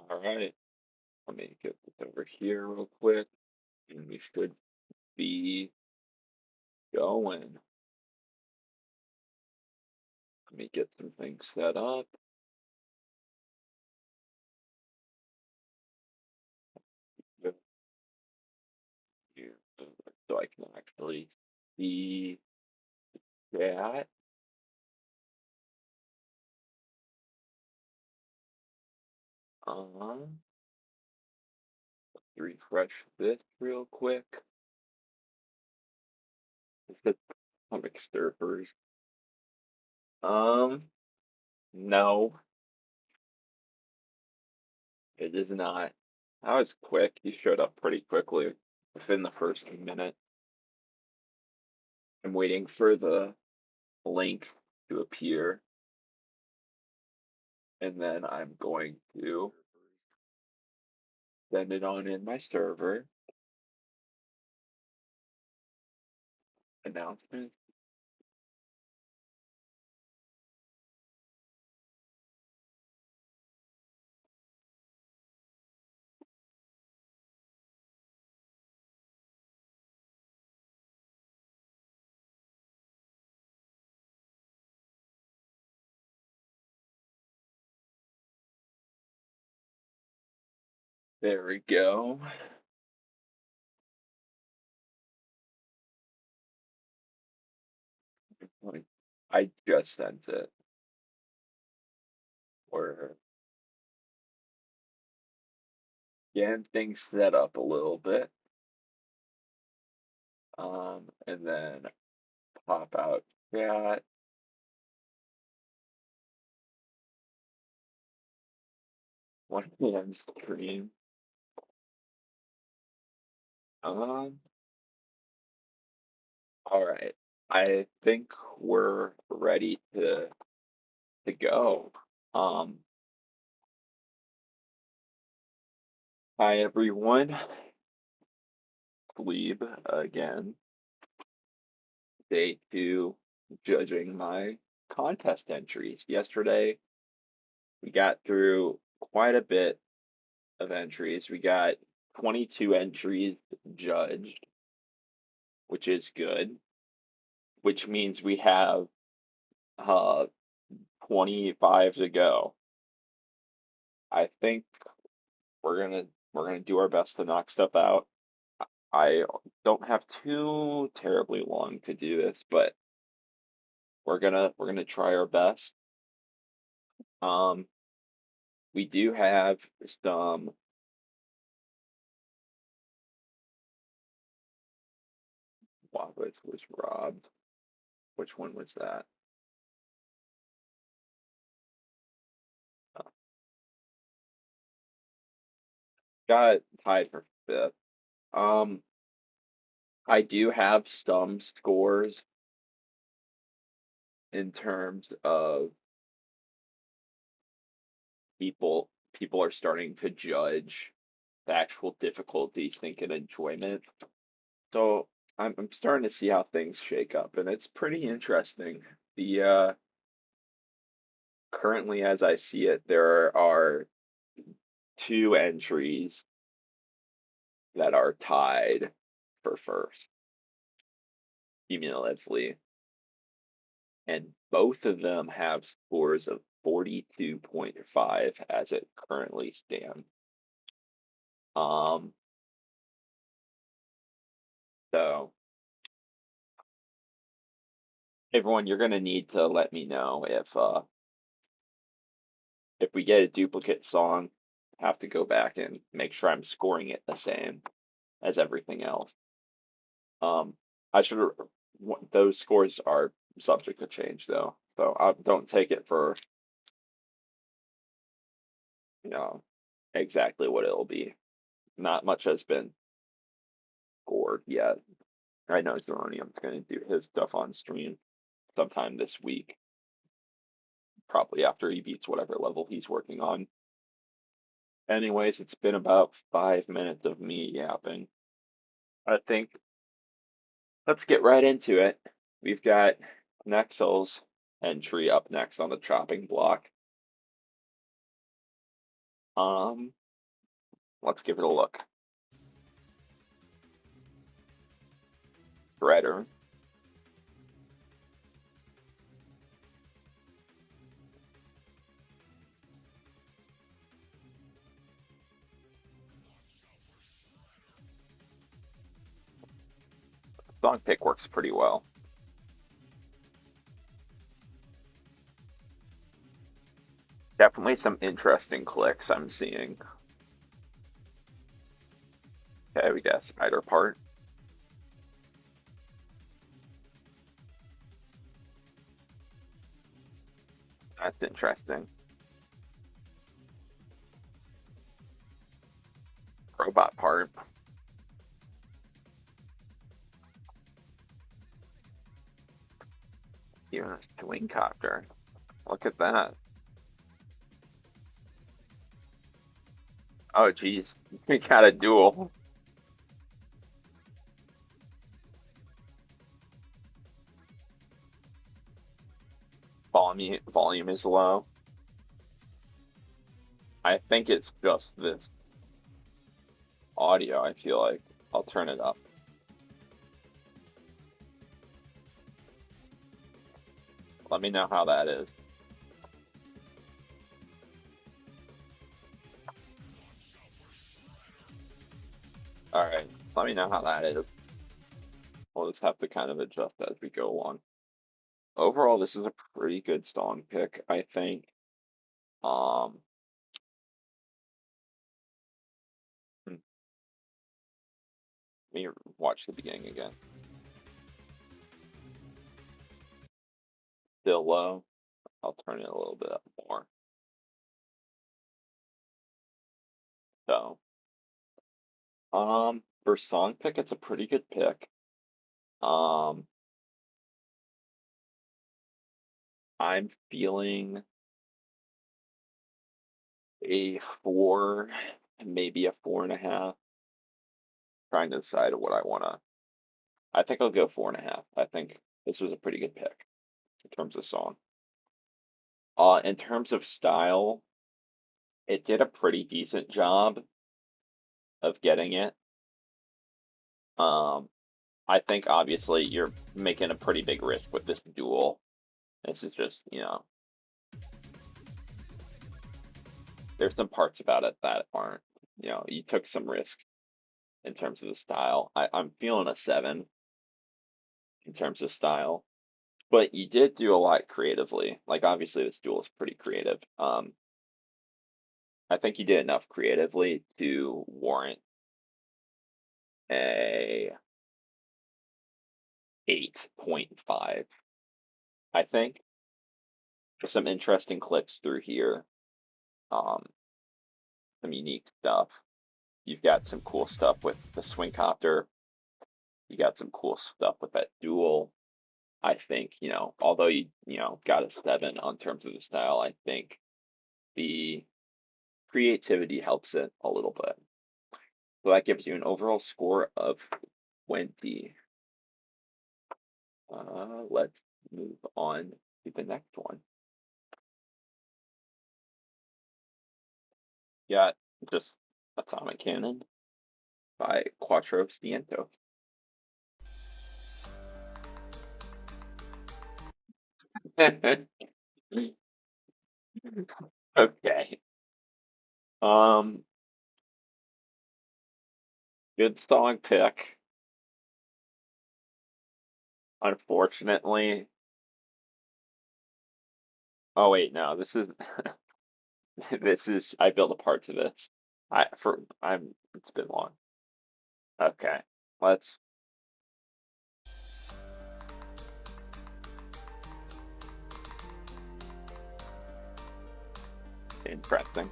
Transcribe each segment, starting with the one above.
All right, let me get this over here real quick, and we should be going. Let me get some things set up. Here, so I can actually see that. Um, refresh this real quick. Is it comic surfers? Um, no, it is not. That was quick. He showed up pretty quickly within the first minute. I'm waiting for the link to appear, and then I'm going to send it on in my server. Announcement. There we go. I just sent it. We're getting things set up a little bit. And then pop out chat. 1 p.m. stream. Um, all right. I think we're ready to go. Um, Hi everyone. Glebe again. Day 2 judging my contest entries. Yesterday we got through quite a bit of entries. We got 22 entries judged, which is good, which means we have 25 to go. I think we're gonna do our best to knock stuff out. I don't have too terribly long to do this, but we're gonna try our best. Um, we do have some Wabbit was robbed. Which one was that? Uh, got tied for fifth. Um, I do have some scores in terms of people are starting to judge the actual difficulty, thinking enjoyment. So I'm starting to see how things shake up, and it's pretty interesting. The Currently, as I see it, there are two entries that are tied for first cumulatively, and both of them have scores of 42.5 as it currently stands. Um, so everyone, you're gonna need to let me know if we get a duplicate song, I have to go back and make sure I'm scoring it the same as everything else. Um, I should those scores are subject to change though, so I don't take it for you know exactly what it'll be. Not much has been scored yet. I know Zeronium's gonna do his stuff on stream sometime this week, probably after he beats whatever level he's working on. Anyways, it's been about 5 minutes of me yapping. I think let's get right into it. We've got Nexel's entry up next on the chopping block. Let's give it a look. Shredder. Song pick works pretty well. Definitely some interesting clicks I'm seeing. Okay, we got spider part. That's interesting. Robot part. Even a swing copter. Look at that. Oh, geez. We got a duel. Volume is low. I think it's just this audio, I feel like. I'll turn it up. Let me know how that is. Alright, let me know how that is. We'll just have to kind of adjust as we go along. Overall, this is a pretty good song pick, I think. Let me watch the beginning again. Still low. I'll turn it a little bit up more. So, for song pick, it's a pretty good pick. I'm feeling a 4, maybe a 4.5. Trying to decide what I wanna. I think I'll go 4.5. I think this was a pretty good pick in terms of song. In terms of style, it did a pretty decent job of getting it. I think obviously you're making a pretty big risk with this duel. This is just, there's some parts about it that aren't, you took some risks in terms of the style. I'm feeling a 7 in terms of style, but you did do a lot creatively. Like obviously this duel is pretty creative. I think you did enough creatively to warrant a 8.5. I think some interesting clicks through here. Some unique stuff. You've got some cool stuff with the swing copter. You got some cool stuff with that duel. I think, although you got a 7 on terms of the style, I think the creativity helps it a little bit. So that gives you an overall score of 20. Let's move on to the next one. Got just Atomic Cannon by Quattro. Okay. Good song pick. Unfortunately. Oh wait, no, this is I built a part to this. It's been long. Okay. Let's interesting.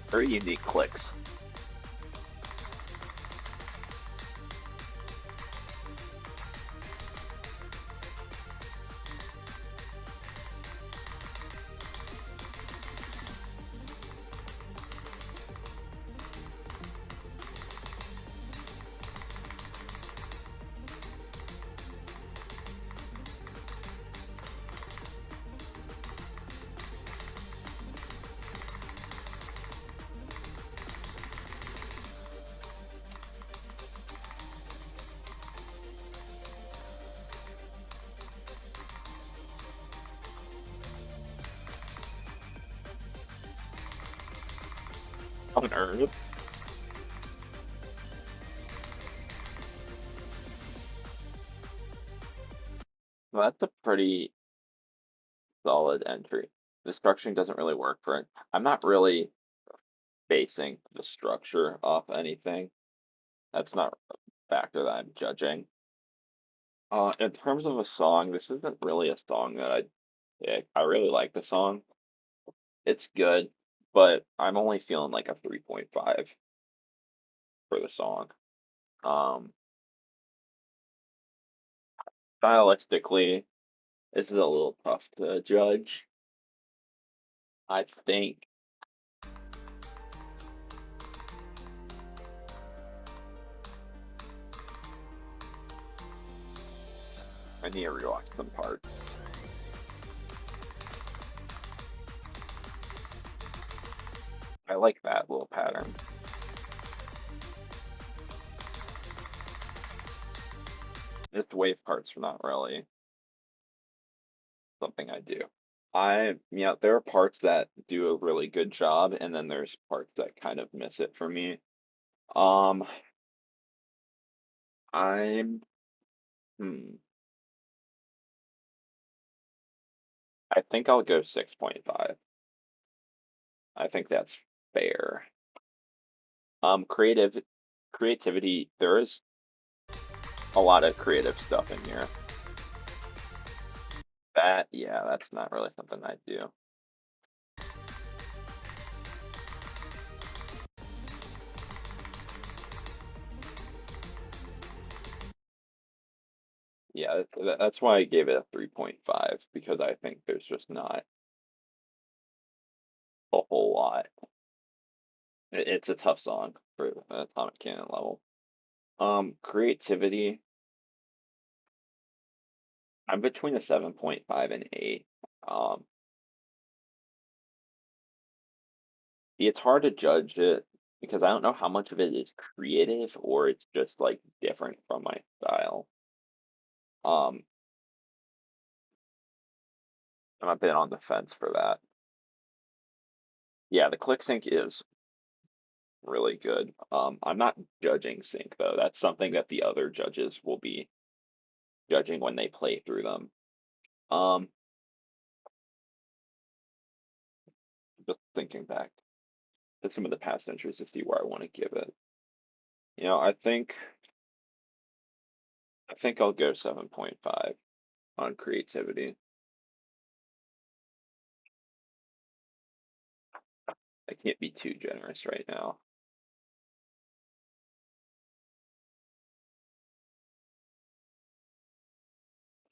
Very unique clicks. on earth? Well, that's a pretty solid entry. The structuring doesn't really work for it. I'm not really basing the structure off anything. That's not a factor that I'm judging. In terms of a song, this isn't really a song that I pick. I really like the song. It's good, but I'm only feeling like a 3.5 for the song. Um, stylistically, this is a little tough to judge. I think I need to rewatch some parts. I like that little pattern. This wave part's not really something I do. Yeah, there are parts that do a really good job, and then there's parts that kind of miss it for me. Um, I'm, hmm, I think I'll go 6.5. I think that's fair. Creativity, there is a lot of creative stuff in here. Yeah, that's not really something I do. Yeah, that's why I gave it a 3.5, because I think there's just not a whole lot. It's a tough song for an Atomic Cannon level. Creativity, I'm between a 7.5 and 8. Um, it's hard to judge it because I don't know how much of it is creative or it's just like different from my style. Um, I'm a bit on the fence for that. Yeah, the click sync is really good. I'm not judging sync though. That's something that the other judges will be judging when they play through them. Um, just thinking back to some of the past entries to see where I want to give it. I think I'll go 7.5 on creativity. I can't be too generous right now.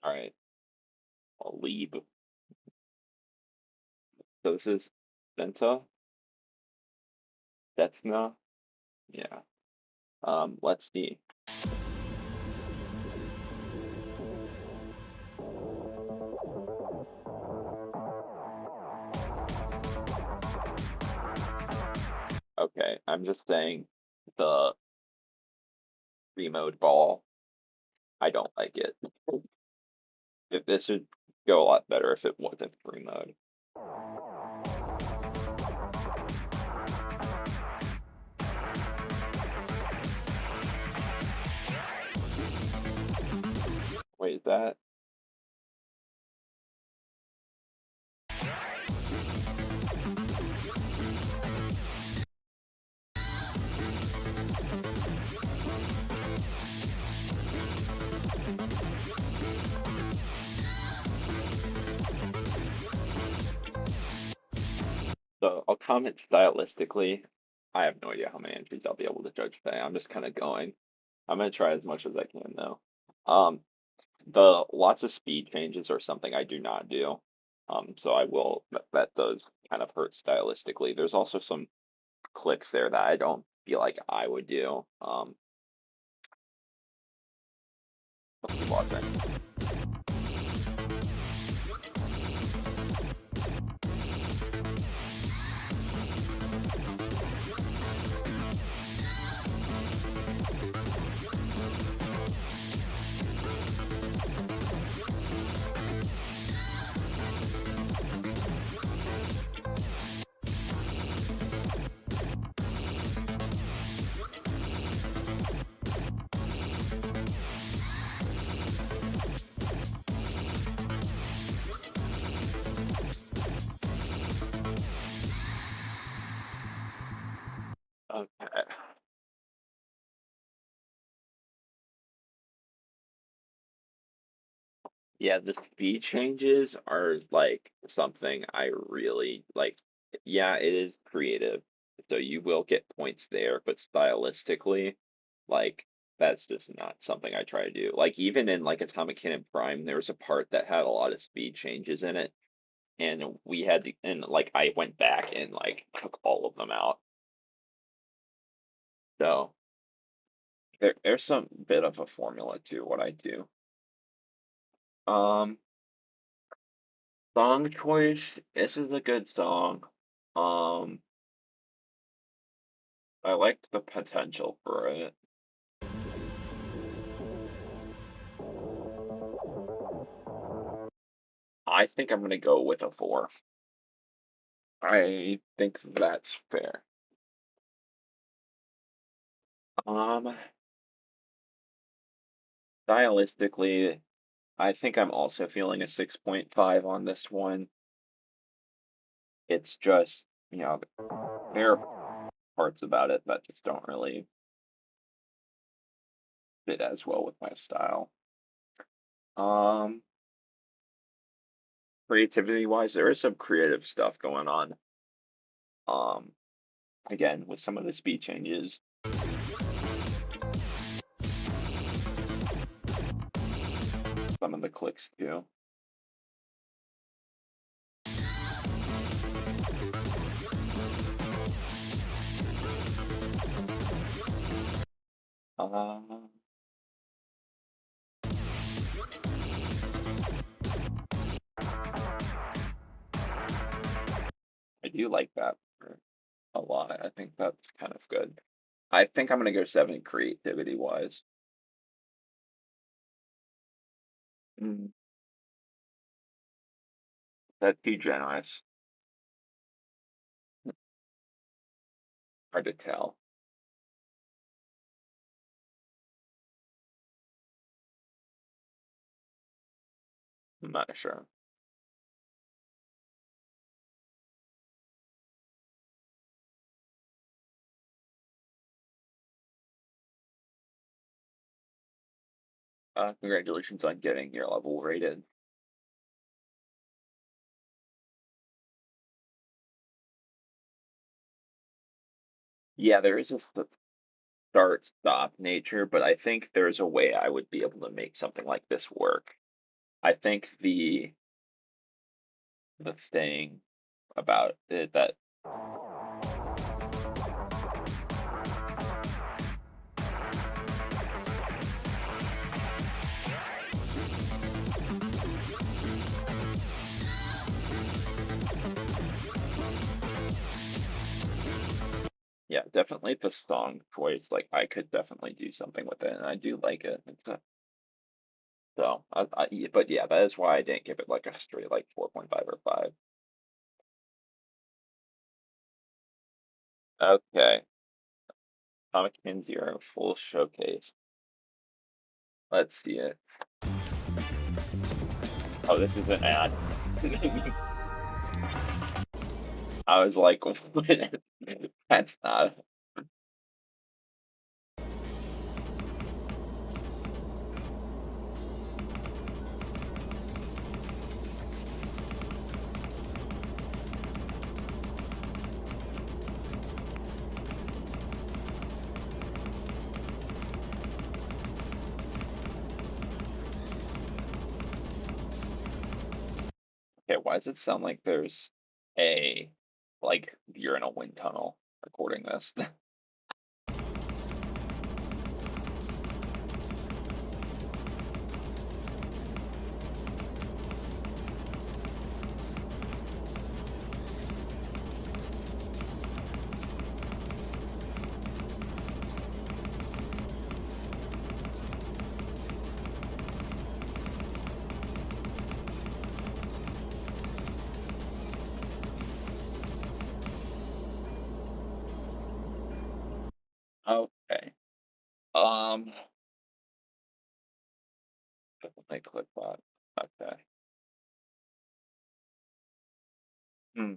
All right, I'll leave. So this is Venta, Vetsna. Yeah. Let's see. Okay, I'm just saying the remote ball. I don't like it. This would go a lot better if it wasn't free mode. Wait, is that? So I'll comment stylistically. I have no idea how many entries I'll be able to judge today. I'm just kind of going. I'm gonna try as much as I can though. The lots of speed changes are something I do not do. So I will that those kind of hurt stylistically. There's also some clicks there that I don't feel like I would do. Let's keep watching. Yeah, the speed changes are like something I really like. Yeah, it is creative, so you will get points there, but stylistically, like that's just not something I try to do. Like even in like Atomic Cannon Prime, there was a part that had a lot of speed changes in it, and we had to, and like I went back and like took all of them out. So there's some bit of a formula to what I do. Um, Song choice. This is a good song. Um, I liked the potential for it. I think I'm gonna go with a 4. I think that's fair. Um, Stylistically, I think I'm also feeling a 6.5 on this one. It's just, there are parts about it that just don't really fit as well with my style. Um, Creativity wise, there is some creative stuff going on. Um, Again, with some of the speed changes. Some of the clicks too. Uh, I do like that a lot. I think that's kind of good. I think I'm gonna go 7 creativity wise. Mm, that's too generous. Hard to tell. I'm not sure. Congratulations on getting your level rated. Yeah, there is a start stop nature, but I think there's a way I would be able to make something like this work. I think the thing about it that yeah, definitely the song choice. Like I could definitely do something with it, and I do like it. But yeah, that is why I didn't give it like a straight like 4.5 or 5. Okay, Comic Kin Zero full showcase. Let's see it. Oh, this is an ad. I was like, that's not. Okay, why does it sound like there's a like you're in a wind tunnel recording this? Okay. Um, definitely click that. Okay. Hmm.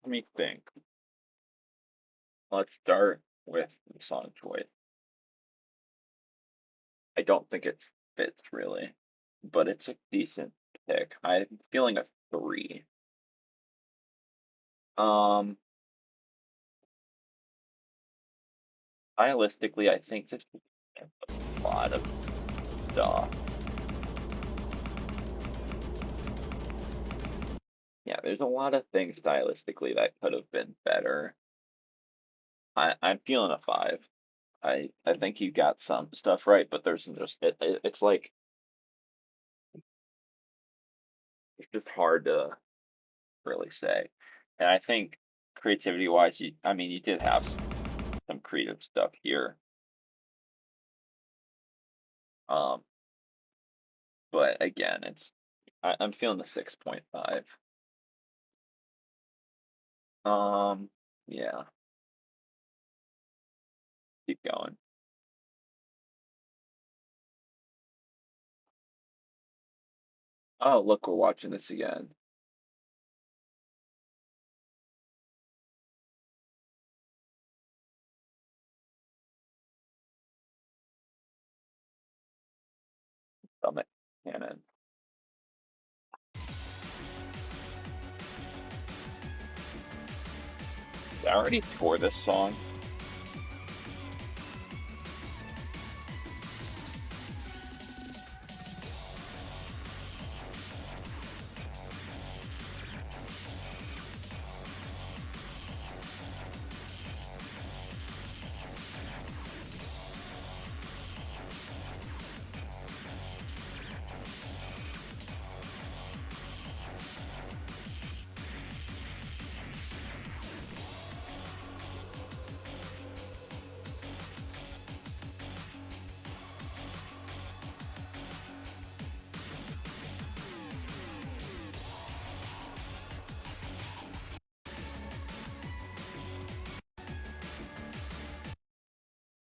Let me think. Let's start with the song choice. I don't think it fits really, but it's a decent pick. I'm feeling a 3. Um, stylistically, I think this is a lot of stuff. Yeah, there's a lot of things stylistically that could have been better. I'm feeling a 5. I think you got some stuff right, but there's just it's like it's just hard to really say. And I think creativity wise, I mean, you did have some creative stuff here. Um, but again, I'm feeling the 6.5. Yeah, keep going. Oh, look, we're watching this again. Summit Canon. I already tore this song.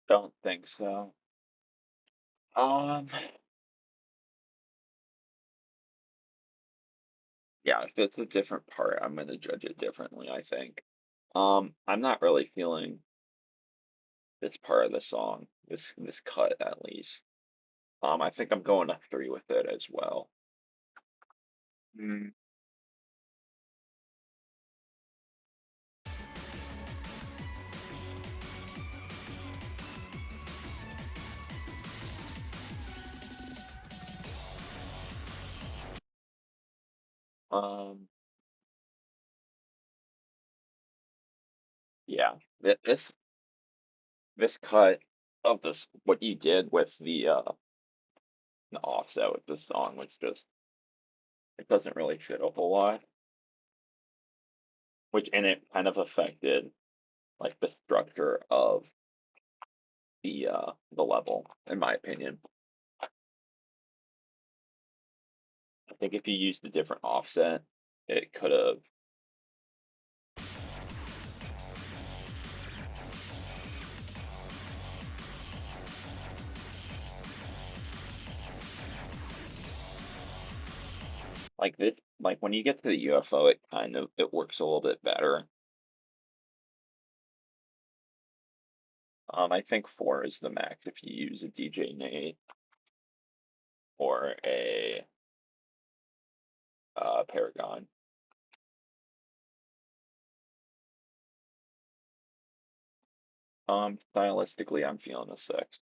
Don't think so. Um, yeah, if it's a different part, I'm gonna judge it differently, I think. I'm not really feeling this part of the song, this cut at least. I think I'm going a 3 with it as well. Mm, um, yeah, this cut of this, what you did with the offset with this song was just it doesn't really fit a whole lot, which and it kind of affected like the structure of the level, in my opinion. I think if you used a different offset, it could have. Like this, like when you get to the UFO, it kind of it works a little bit better. I think 4 is the max if you use a DJ Nate or a Paragon. Stylistically, I'm feeling a 6,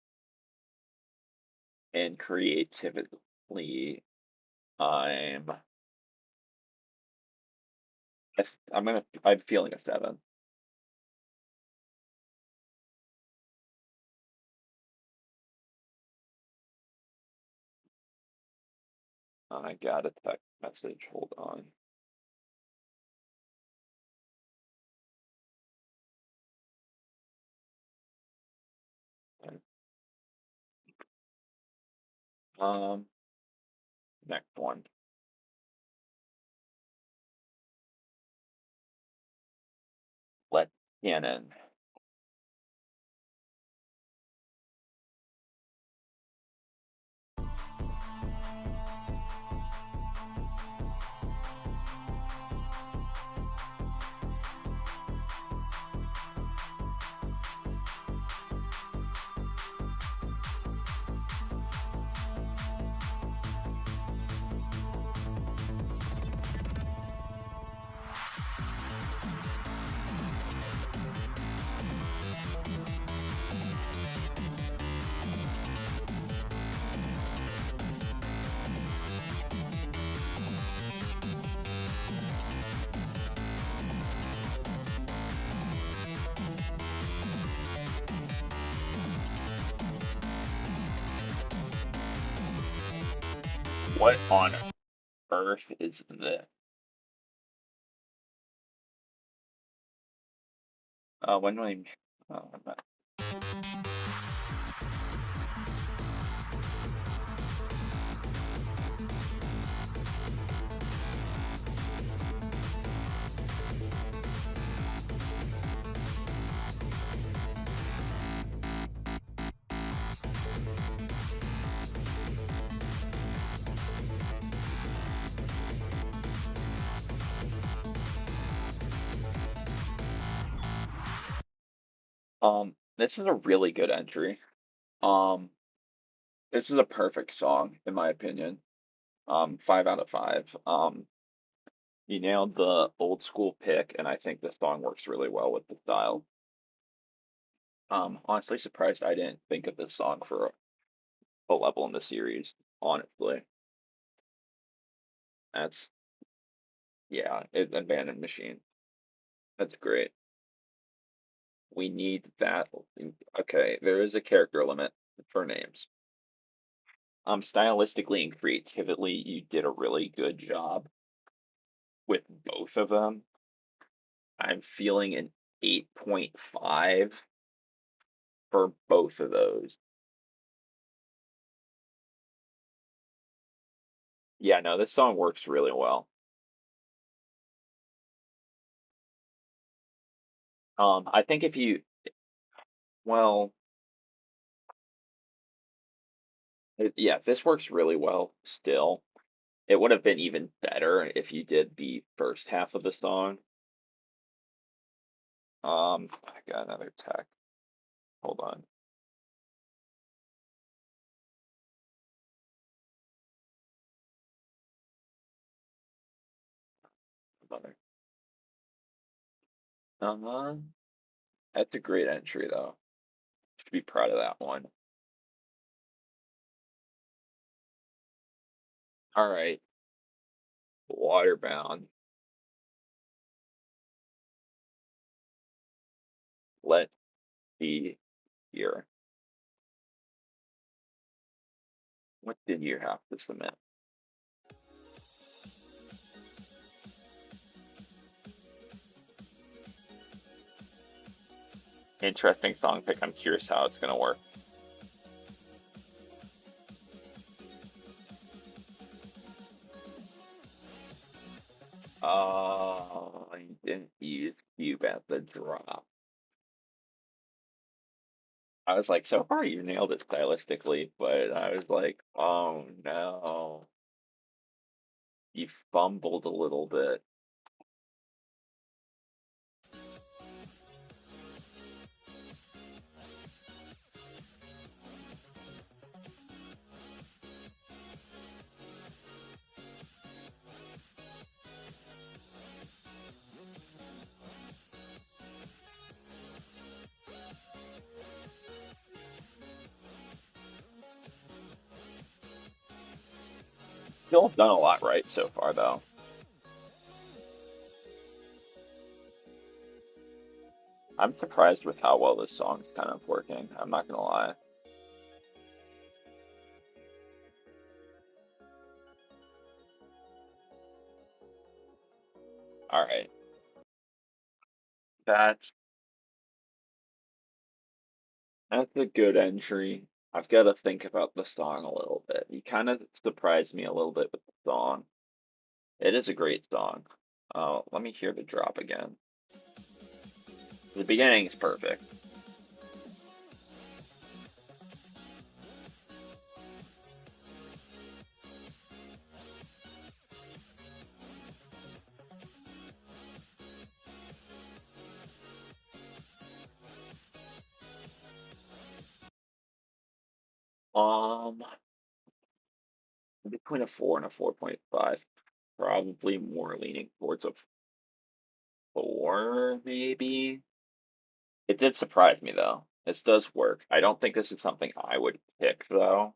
and creatively, I'm I'm feeling a 7. I got a text message. Hold on. Um, next one. Let Canon. What on earth is this? When do I? Oh, I'm not- this is a really good entry. Um, this is a perfect song in my opinion. 5 out of 5. You nailed the old school pick, and I think the song works really well with the style. Honestly surprised I didn't think of this song for a level in the series, honestly. That's yeah, Abandoned Machine. That's great. We need that. Okay, there is a character limit for names. Stylistically and creatively, you did a really good job with both of them. I'm feeling an 8.5 for both of those. Yeah, no, this song works really well. I think if you, well, yeah, this works really well still. It would have been even better if you did the first half of the song. I got another tech. Hold on. Another. Uh-huh. That's a great entry though. Should be proud of that one. All right, Waterbound. Let be here. What did you have to submit? Interesting song pick. I'm curious how it's gonna work. I didn't use Cube at the drop. I was like, so far you nailed it stylistically, but I was like, oh no, you fumbled a little bit. Still done a lot right so far, though. I'm surprised with how well this song's kind of working. I'm not gonna lie. All right, that's that's a good entry. I've got to think about the song a little bit. You kind of surprised me a little bit with the song. It is a great song. Let me hear the drop again. The beginning is perfect. Um, Between a 4 and a 4.5, probably more leaning towards a 4, maybe. It did surprise me though. This does work. I don't think this is something I would pick though,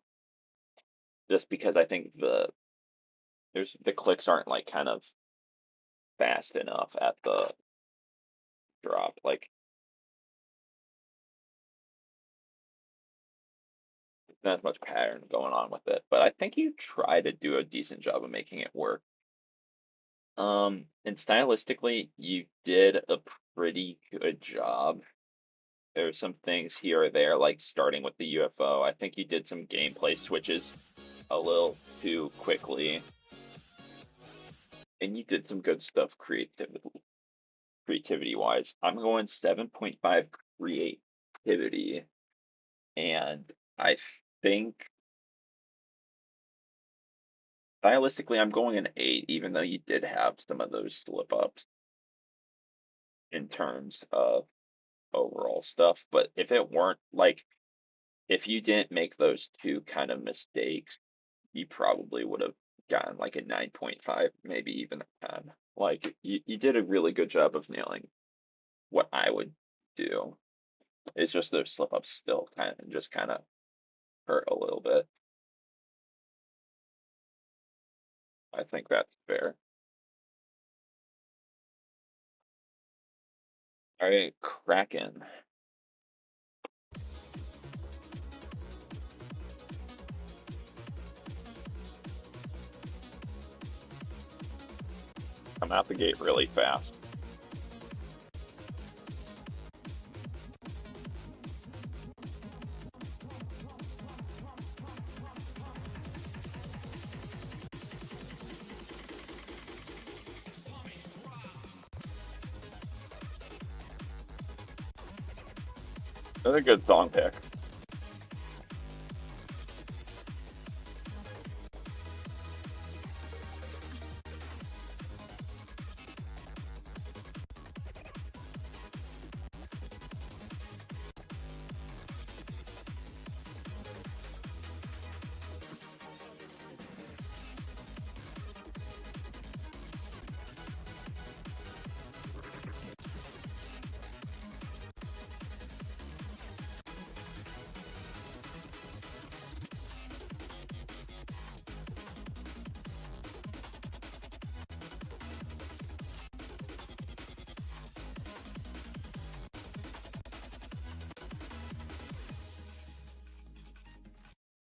just because I think the clicks aren't like kind of fast enough at the drop. Like not as much pattern going on with it, but I think you try to do a decent job of making it work. And stylistically, you did a pretty good job. There's some things here or there, like starting with the UFO. I think you did some gameplay switches a little too quickly. And you did some good stuff creativity wise. I'm going 7.5 creativity, and I think stylistically I'm going an 8, even though you did have some of those slip ups in terms of overall stuff. But if it weren't like, if you didn't make those two kind of mistakes, you probably would have gotten like a 9.5, maybe even a 10. Like you did a really good job of nailing what I would do. It's just those slip ups still kind of hurt a little bit. I think that's fair. All right, Kraken. Come out the gate really fast. That's a good song pick.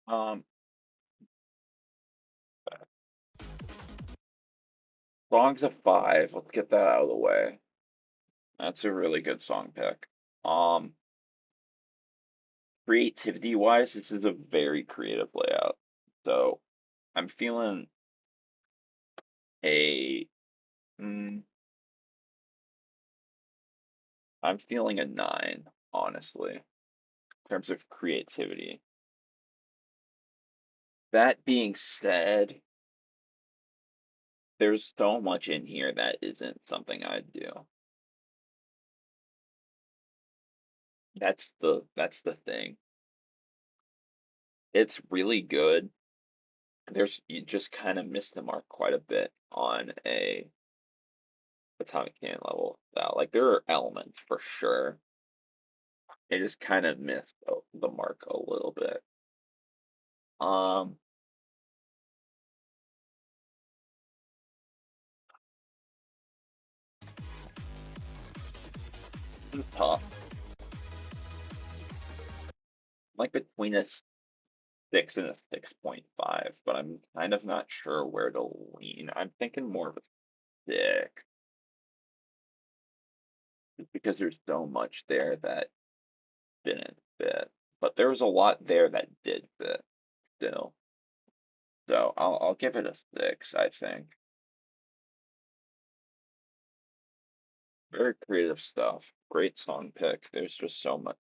Um, Songs of Five. Let's get that out of the way. That's a really good song pick. Um, Creativity wise, this is a very creative layout. So I'm feeling a mm, I'm feeling a 9, honestly, in terms of creativity. That being said, there's so much in here that isn't something I'd do. That's the thing. It's really good. You just kind of miss the mark quite a bit on a atomic cannon level. Like there are elements for sure. They just kind of missed the mark a little bit. Um, it's tough. Like between a 6 and a 6.5, but I'm kind of not sure where to lean. I'm thinking more of a 6, just because there's so much there that didn't fit, but there was a lot there that did fit still. So I'll give it a 6, I think. Very creative stuff. Great song pick. There's just so much,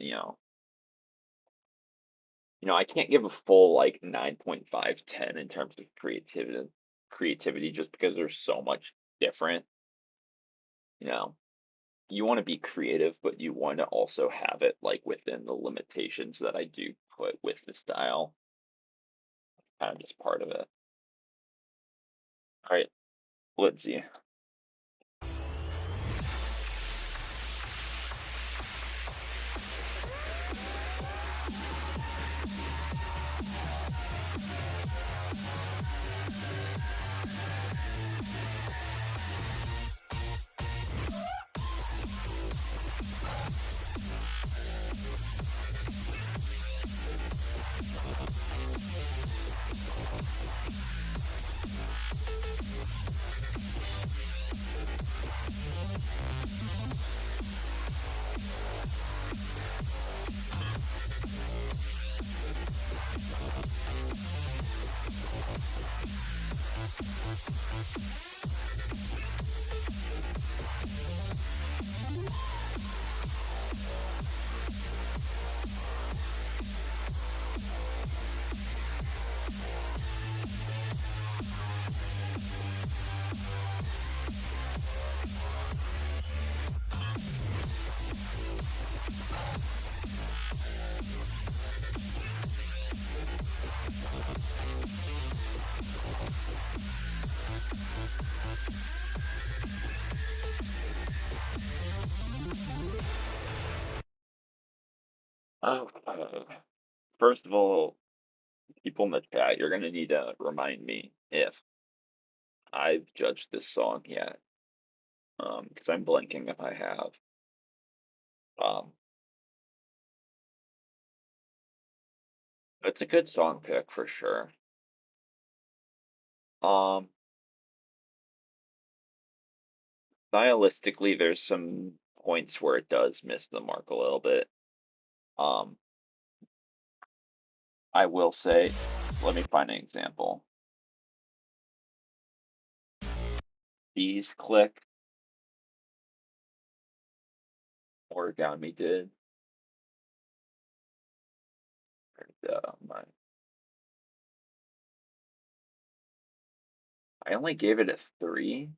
I can't give a full like 9.5, 10 in terms of creativity just because there's so much different. You know, you want to be creative, but you want to also have it like within the limitations that I do put with the style. Kind of just part of it. All right, Lindsay. Oh, first of all, people in the chat, you're gonna need to remind me if I've judged this song yet. Because I'm blanking if I have. It's a good song pick for sure. Stylistically, there's some points where it does miss the mark a little bit. I will say, let me find an example. These click. Origami did. I only gave it a 3.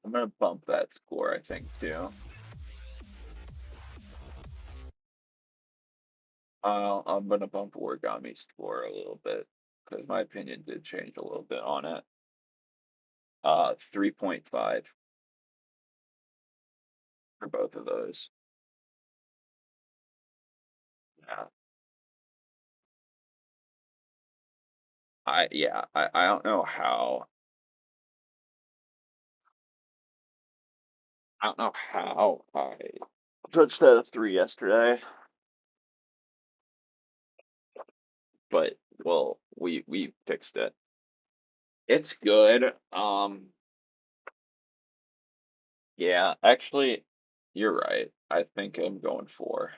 I'm gonna bump that score, I think, too. I'm gonna bump Origami's score a little bit, because my opinion did change a little bit on it. 3.5 for both of those. Yeah. I don't know how. I don't know how I judged that a 3 yesterday. But well, we fixed it. It's good. Yeah, actually, you're right. I think I'm going 4.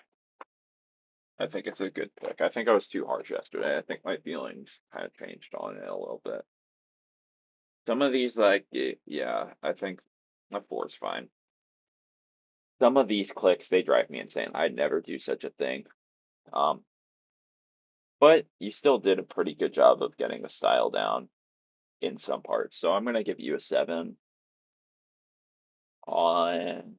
I think it's a good pick. I think I was too harsh yesterday. I think my feelings kind of changed on it a little bit. Some of these, like, yeah, I think my 4 is fine. Some of these clicks, they drive me insane. I'd never do such a thing. But you still did a pretty good job of getting the style down in some parts. So I'm gonna give you a 7 on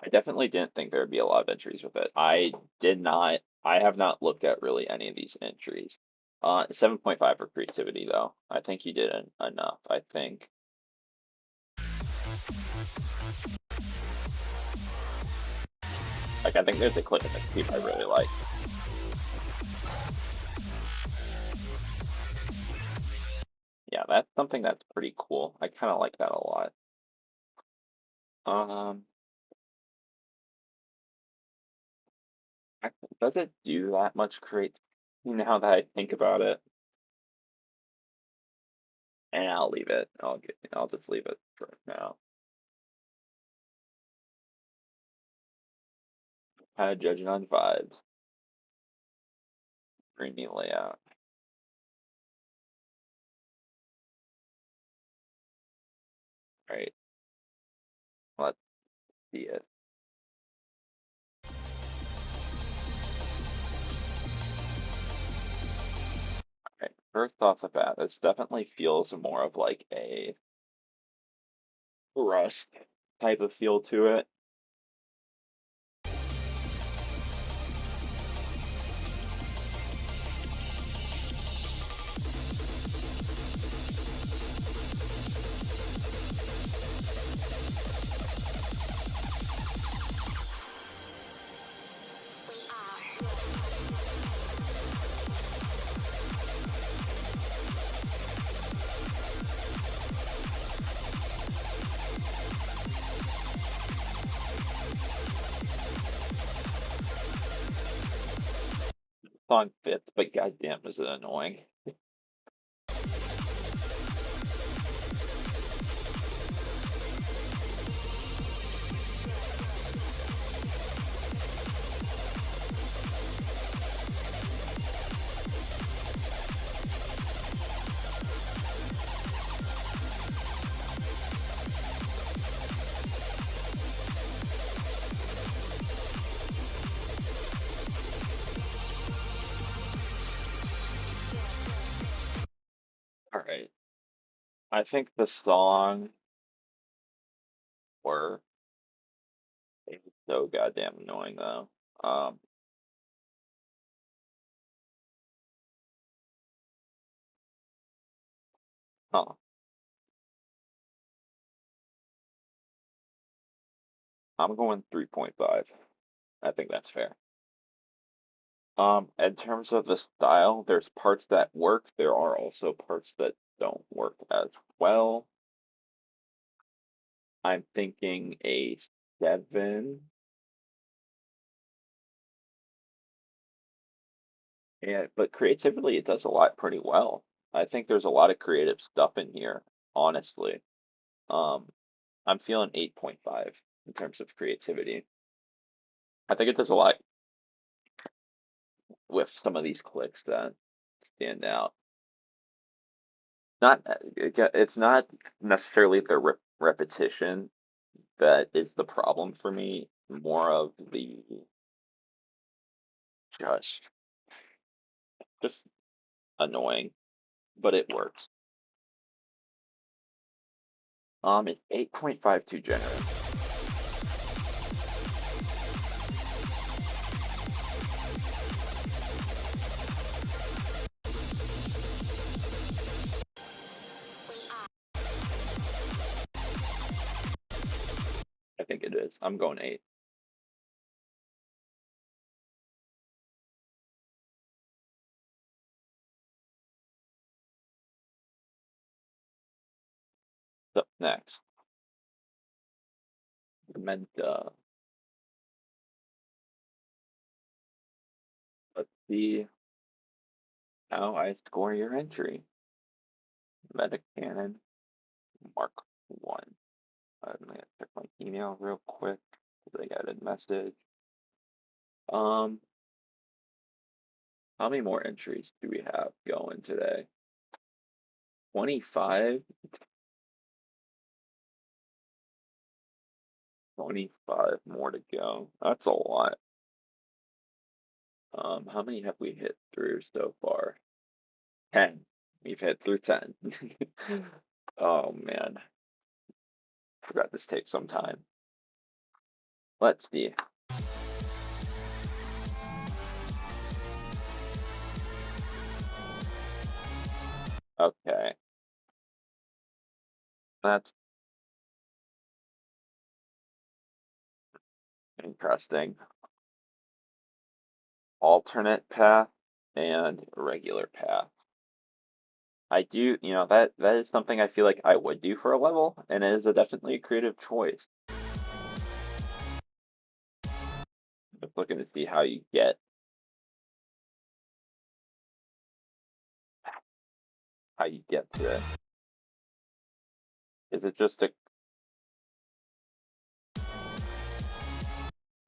I definitely didn't think there would be a lot of entries with it. I have not looked at really any of these entries. 7.5 for creativity though. I think you did enough. I think there's a clip in this team I really like. Yeah, that's something that's pretty cool. I kind of like that a lot. Does it do that much create now that I think about it? And I'll leave it. I'll just leave it for now. Kind of judging on vibes. Gremie layout. Right. Let's see it. Okay, first off the bat, this definitely feels more of like a Rust type of feel to it. song fits, but goddamn is it annoying. Alright. I think the song were it's so goddamn annoying though. Um huh. I'm going 3.5. I think that's fair. In terms of the style, there's parts that work. There are also parts that don't work as well. I'm thinking a 7. Yeah, but creatively, it does a lot pretty well. I think there's a lot of creative stuff in here, honestly. Um, I'm feeling 8.5 in terms of creativity. I think it does a lot with some of these clicks that stand out. Not, it's not necessarily the repetition that is the problem for me. More of the just, just annoying, but it works. It's 8.5 too generous. I think it is. I'm going 8. Up next, Venta. Let's see how I score your entry. Meta Canon Mark 1. I'm gonna check my email real quick because I got a message. Um, how many more entries do we have going today? 25? 25 more to go. That's a lot. How many have we hit through so far? 10. We've hit through 10. Oh man, forgot this takes some time. Let's see. Okay, that's interesting. Alternate path and regular path. I do, that is something I feel like I would do for a level, and it is definitely a creative choice. Just looking to see how you get to it. Is it just a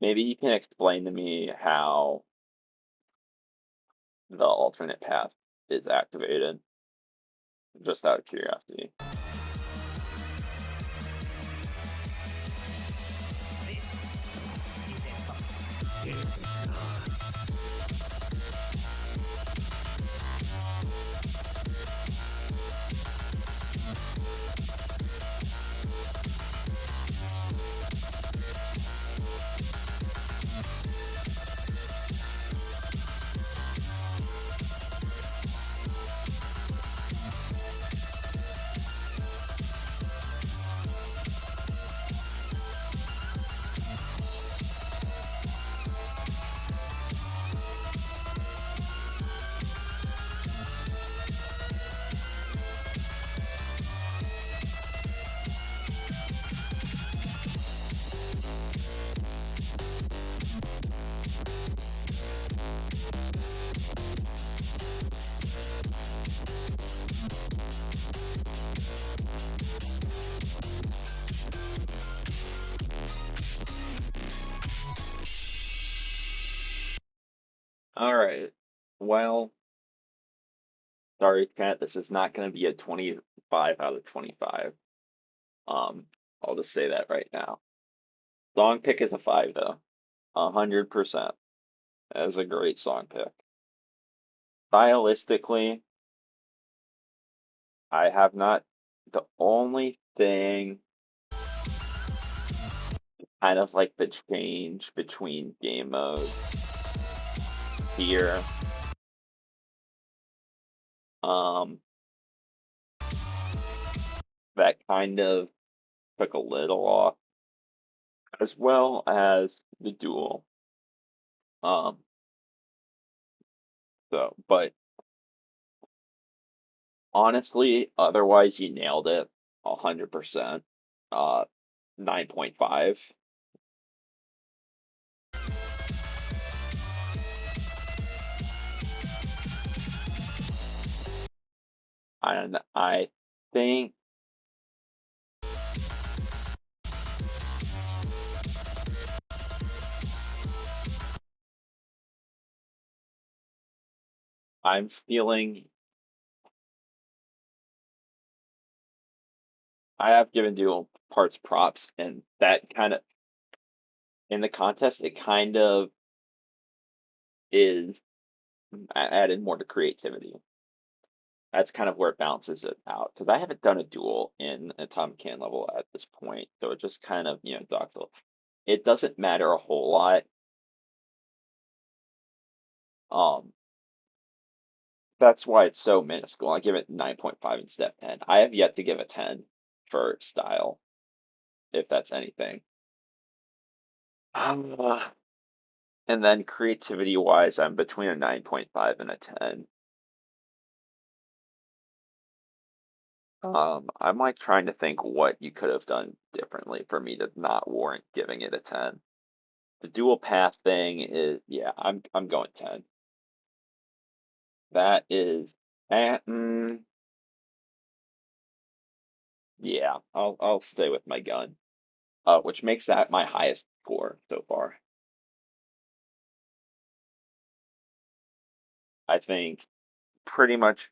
maybe you can explain to me how the alternate path is activated, just out of curiosity. Well, sorry, Kat, this is not going to be a 25 out of 25. Um, I'll just say that right now. Song pick is a 5 though. 100%. That is a great song pick. Stylistically, I have not. The only thing, kind of like the change between game modes here. Um, that kind of took a little off, as well as the duel. Um, but honestly, otherwise you nailed it 100%. 9.5. And I think I'm feeling I have given dual parts props, and that kind of in the contest it kind of is added more to creativity. That's kind of where it balances it out because I haven't done a duel in Atomic Can level at this point, so it just kind of docile. It doesn't matter a whole lot. Um, that's why it's so minuscule. I give it 9.5 instead of 10. I have yet to give a 10 for style, if that's anything. Uh, and then creativity wise, I'm between a 9.5 and a 10. I'm like trying to think what you could have done differently for me to not warrant giving it a 10. The dual path thing is, yeah, I'm going 10. That is, eh, yeah, I'll stay with my gun. Which makes that my highest score so far. I think pretty much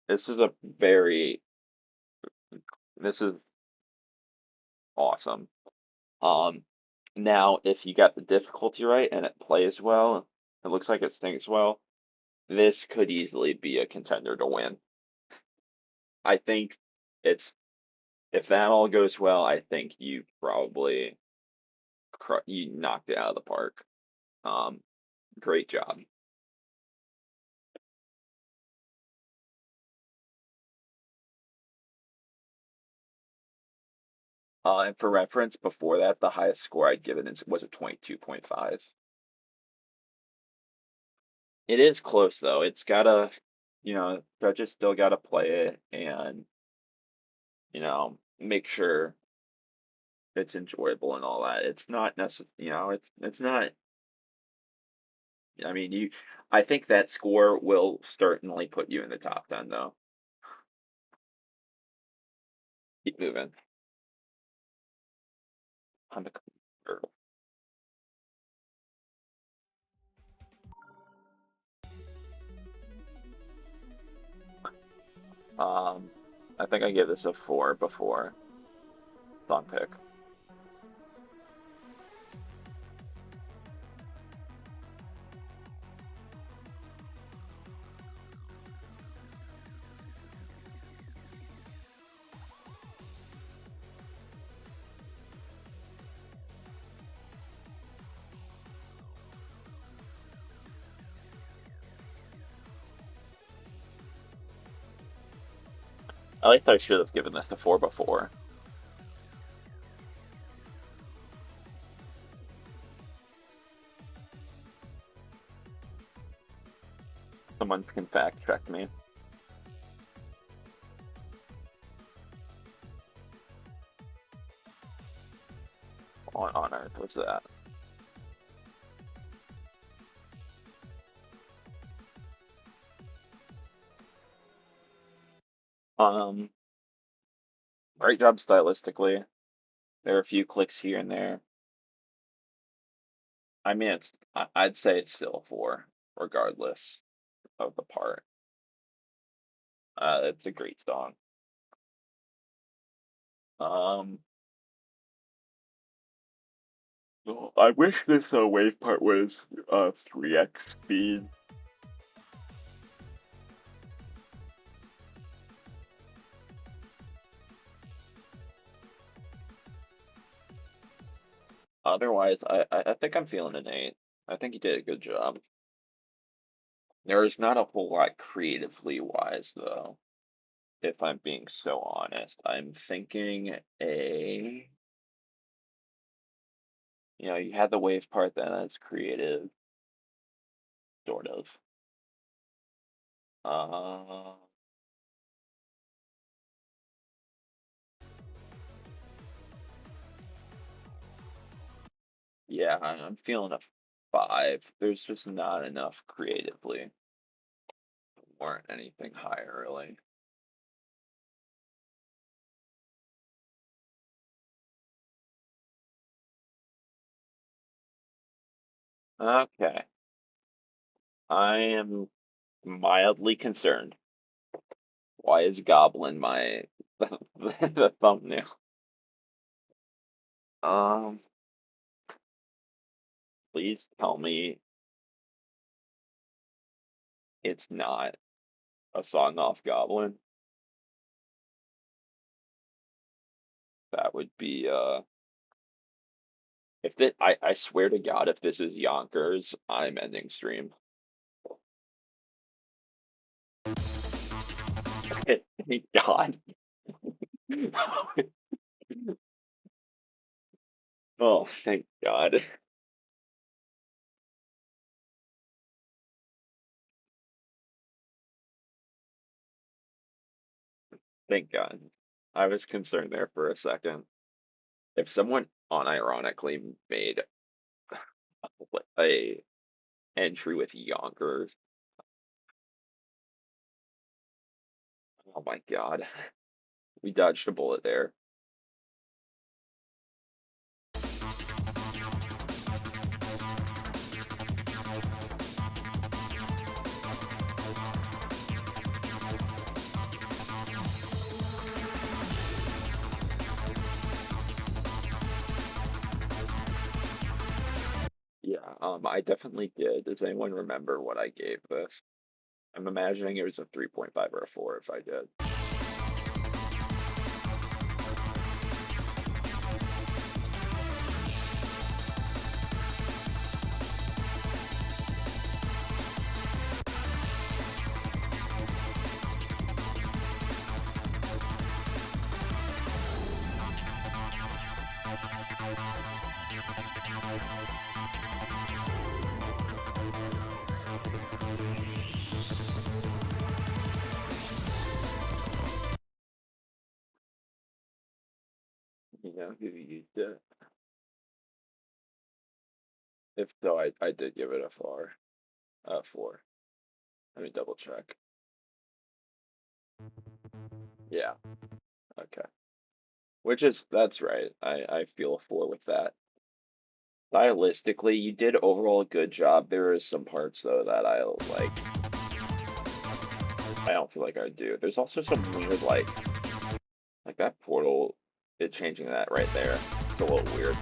this is a very this is awesome. Um, Now if you got the difficulty right and it plays well, it looks like it stinks well, this could easily be a contender to win. I think it's if that all goes well, I think you probably you knocked it out of the park. Um, Great job. And for reference, before that, the highest score I'd given was a 22.5. It is close though. It's gotta, judges still gotta play it and, make sure it's enjoyable and all that. It's not necessary, it's not, I mean, I think that score will certainly put you in the top 10 though. Keep moving on the computer. Um, I think I gave this a 4 before song pick. At least I should have given this a 4 before. Someone can fact check me. On Earth was that? Um, Great job stylistically. There are a few clicks here and there. I mean, I'd say it's still a 4, regardless. of the part. It's a great song. Um, well, I wish this wave part was 3x speed. Otherwise, I think I'm feeling an 8. I think you did a good job. There is not a whole lot creatively wise, though, if I'm being so honest. I'm thinking you had the wave part that's creative, sort of. Uh, yeah, I'm feeling a 5. There's just not enough creatively. Weren't anything higher, really. Okay. I am mildly concerned. Why is Goblin my the thumbnail? Um, please tell me it's not a song off Goblin. That would be if this I swear to God, if this is Yonkers, I'm ending stream. Thank God. Oh, thank God. Thank God. I was concerned there for a second. If someone unironically made a entry with Yonkers, oh my God, we dodged a bullet there. Yeah, I definitely did. Does anyone remember what I gave this? I'm imagining it was a 3.5 or a 4 if I did. You know who used it? If so, I did give it a 4. 4. Let me double check. Yeah, okay. That's right. I feel a 4 with that. Stylistically, you did overall a good job. There is some parts though that I don't feel like I do. There's also some weird like that portal, it changing that right there. It's a little weird.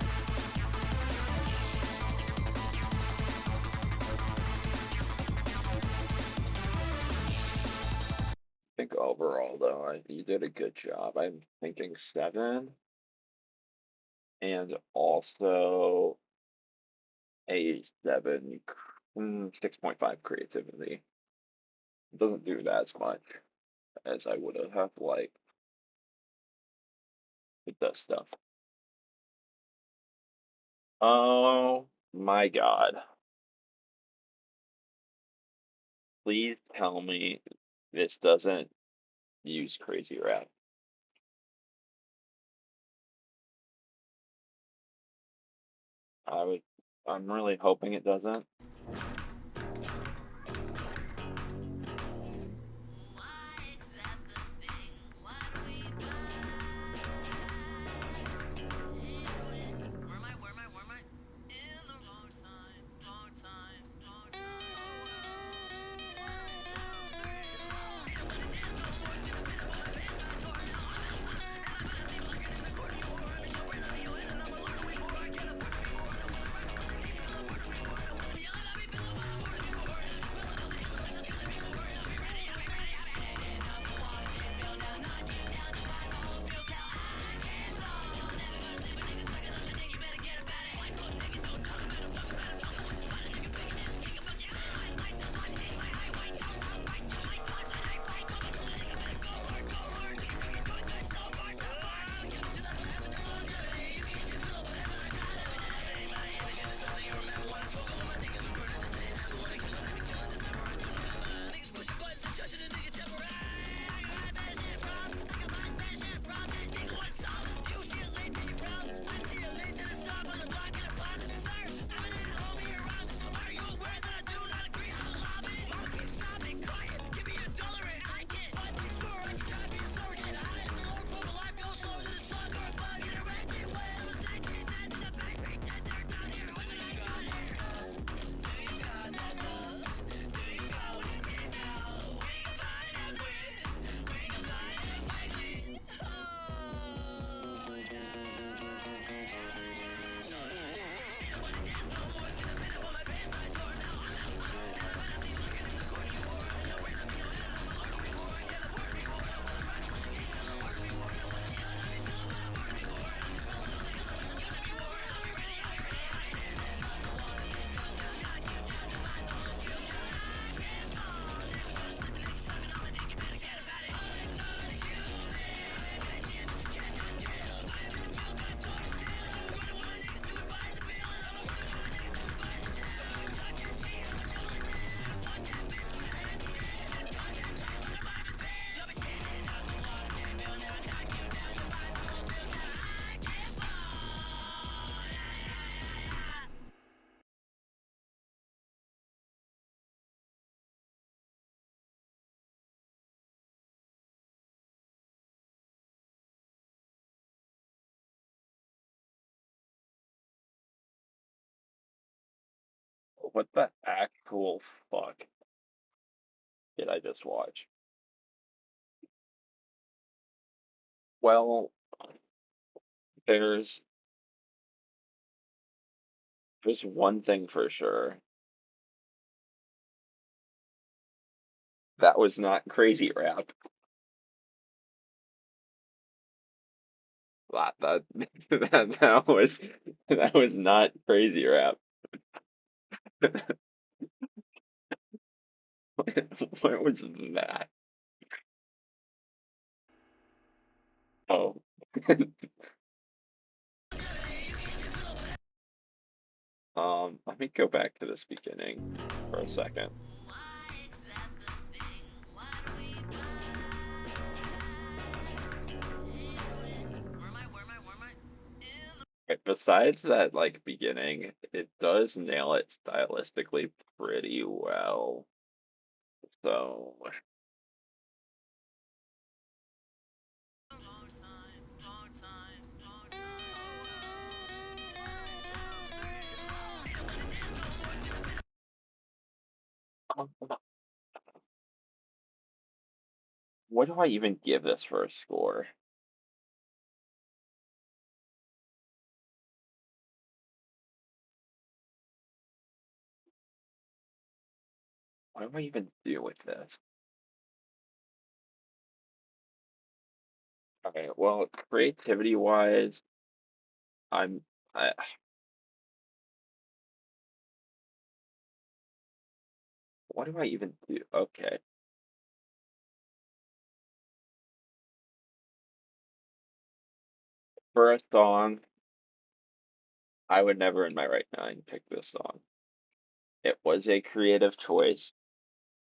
I think overall though, you did a good job. I'm thinking 7, and also a 7, 6.5 creativity. It doesn't do that as much as I would have liked. It does stuff. Oh my God. Please tell me this doesn't use crazy rap. I would, I'm really hoping it doesn't. What the actual fuck did I just watch? Well, there's there's one thing for sure. That was not crazy rap. That that was not crazy rap. What was that? Oh. Let me go back to this beginning for a second. Right, besides that, like, beginning, it does nail it stylistically pretty well. So, um, what do I even give this for a score? What do I even do with this? Okay, well, creativity wise, I'm I what do I even do? Okay. For a song, I would never in my right mind pick this song. It was a creative choice,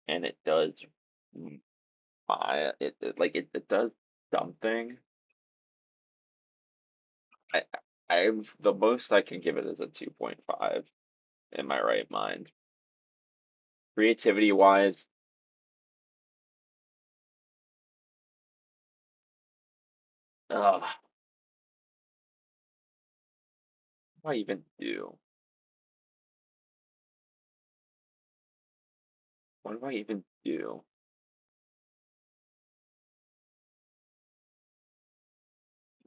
and it does it does something. I I've the most I can give it is a 2.5 in my right mind. Creativity wise, what do I even do? What do I even do?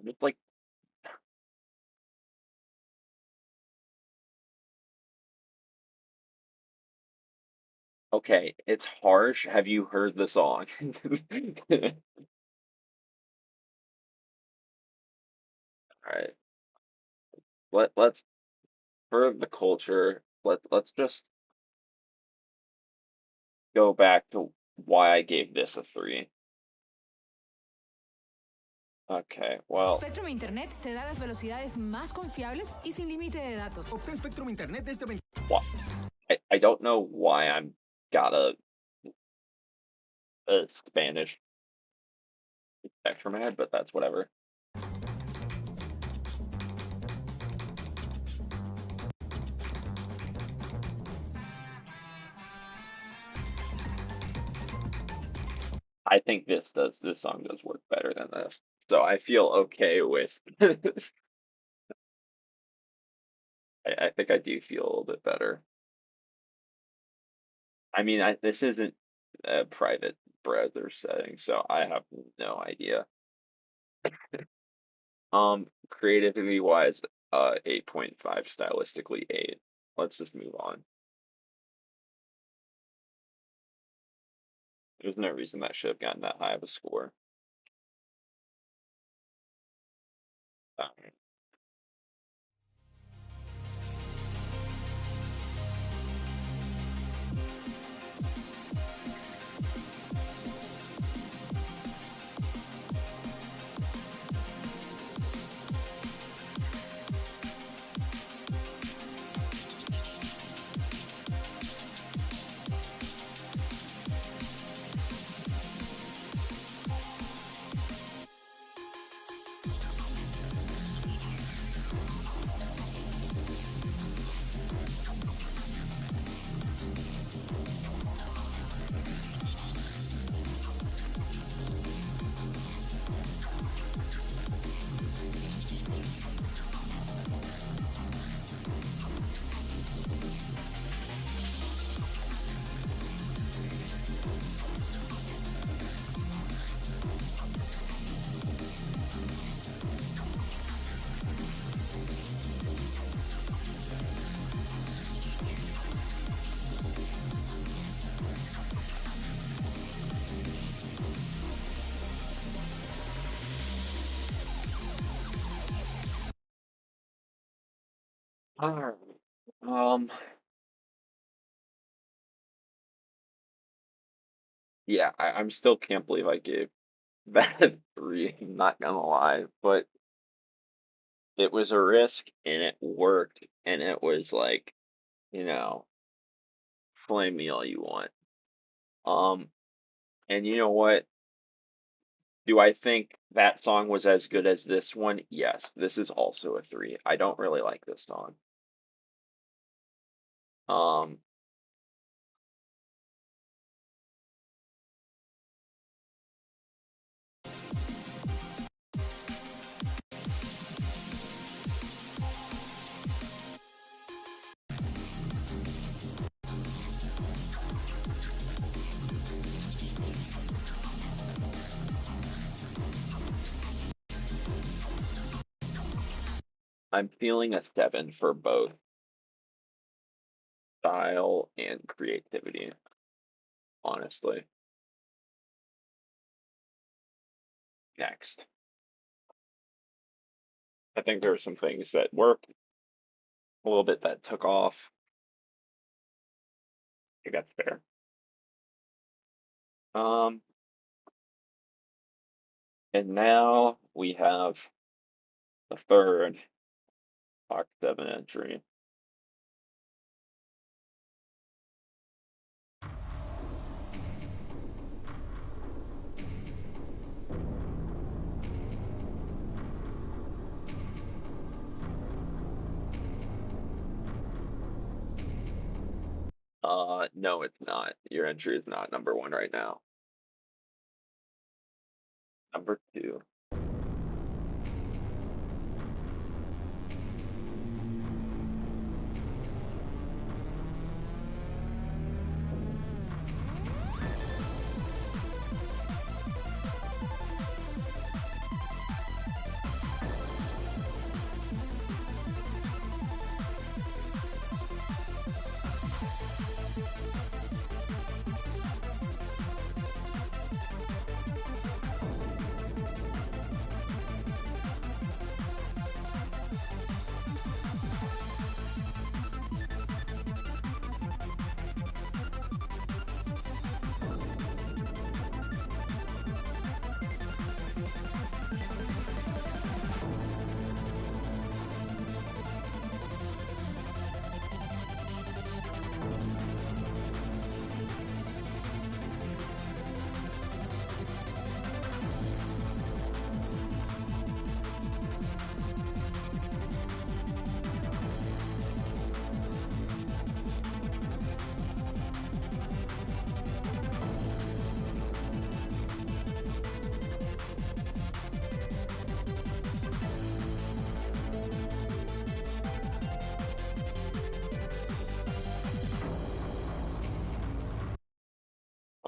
It's like, okay, it's harsh. Have you heard the song? Alright. Let's for the culture, let's just go back to why I gave this a 3. Okay, well, Spectrum Internet te da las velocidades más confiables y sin límite de datos. Obtén Spectrum Internet desde wha- I don't know why I'm got a Spanish spectrum head, but that's whatever. I think this song does work better than this. So I feel okay with I think I do feel a little bit better. I mean, this isn't a private browser setting, so I have no idea. Creativity wise, 8.5, stylistically 8. Let's just move on. There's no reason that should have gotten that high of a score. Um, Alright. Um, yeah, I'm still can't believe I gave that a 3, I'm not gonna lie, but it was a risk and it worked, and it was like, you know, flame me all you want. Um, and you know what? Do I think that song was as good as this one? Yes, this is also a 3. I don't really like this song. Um, I'm feeling a 7 for both style and creativity, honestly. Next. I think there are some things that worked, a little bit that took off. I think that's fair. Um, and now we have the third Fox 7 entry. No, it's not. Your entry is not number one right now. Number two.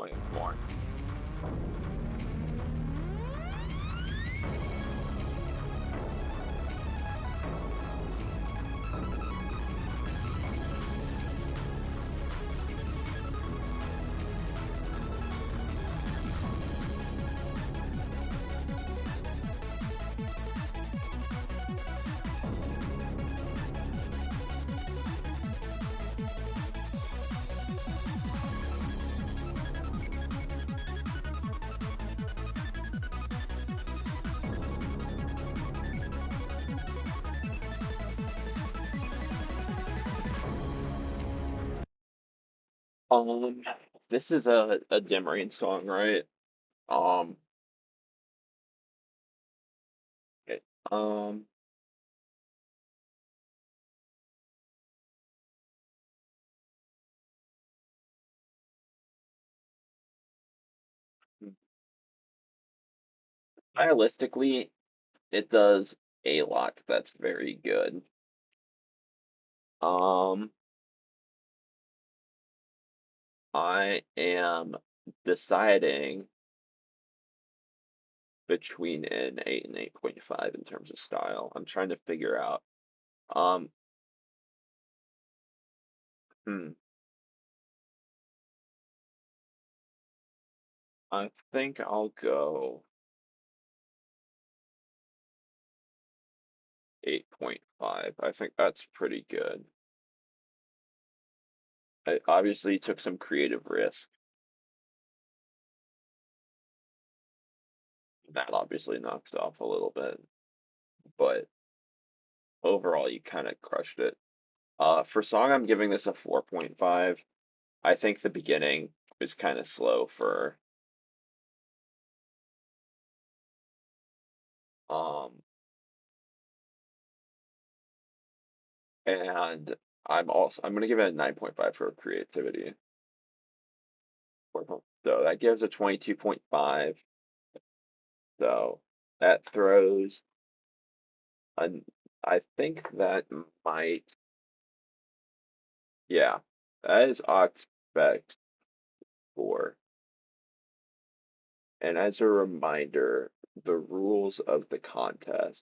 Volume more. Um, this is a dim rain song, right? Um, okay. Um, stylistically, it does a lot that's very good. Um, I am deciding between an 8 and 8.5 in terms of style. I'm trying to figure out. Um, hmm, I think I'll go 8.5. I think that's pretty good. I obviously took some creative risk. That obviously knocks off a little bit, but overall you kind of crushed it. For song, I'm giving this a 4.5. I think the beginning was kind of slow for um and I'm gonna give it a 9.5 for creativity. So that gives a 22.5. So that throws an I think that might yeah, that is Oxpect 4. And as a reminder, the rules of the contest,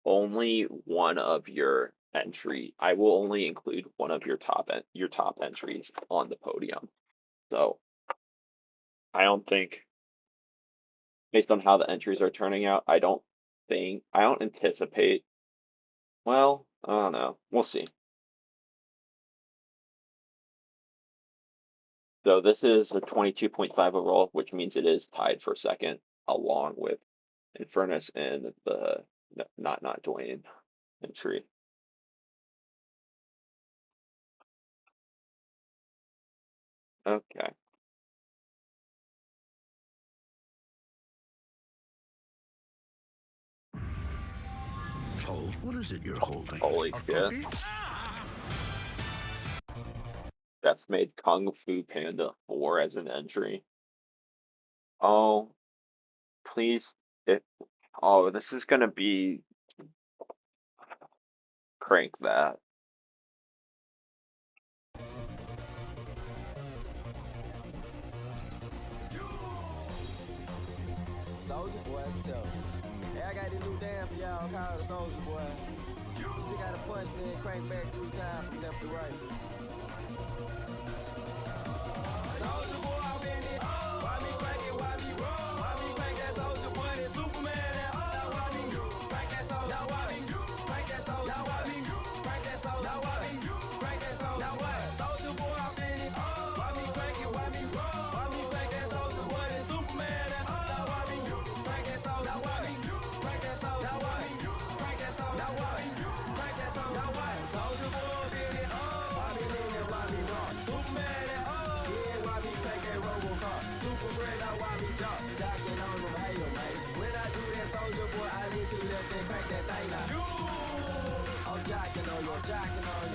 only one of your I will only include one of your top entries on the podium. So I don't think, based on how the entries are turning out, I don't anticipate, well, I don't know. We'll see. So this is a 22.5 overall, which means it is tied for second, along with Infernus and the not Dwayne entry. Okay. Oh, what is it you're holding? Holy A shit. cookie? That's made Kung Fu Panda 4 as an entry. Oh, please. It, oh, this is gonna be crank that. Soldier boy, tell me. Hey, I got this new dance for y'all called the Soldier boy. You just gotta punch, then crank back 3 times from left to right. Soldier boy, I'm in it. Why me crank it? Why me roll? Why me crank that Soldier boy? That Superman. Now why me crank that Soldier? Now why me crank that Soldier? Now why me crank that Soldier? Now why me crank that Soldier? Now what? Soldier boy, I'm in it. Why me crank it? Why me roll? Why me crank that Soldier boy? That Superman. Now why me crank that Soldier? Now why me crank that Soldier? Now why me crank that Soldier? Now why me crank that Soldier? Now what? Soldier boy, I'm in it. Why me lean it? Why me roll? Superman. Super friend, now why me jump? Jocking on them, hey, man. When I do that Soldier boy, I need to left and crack that thing now. I'm jocking on you,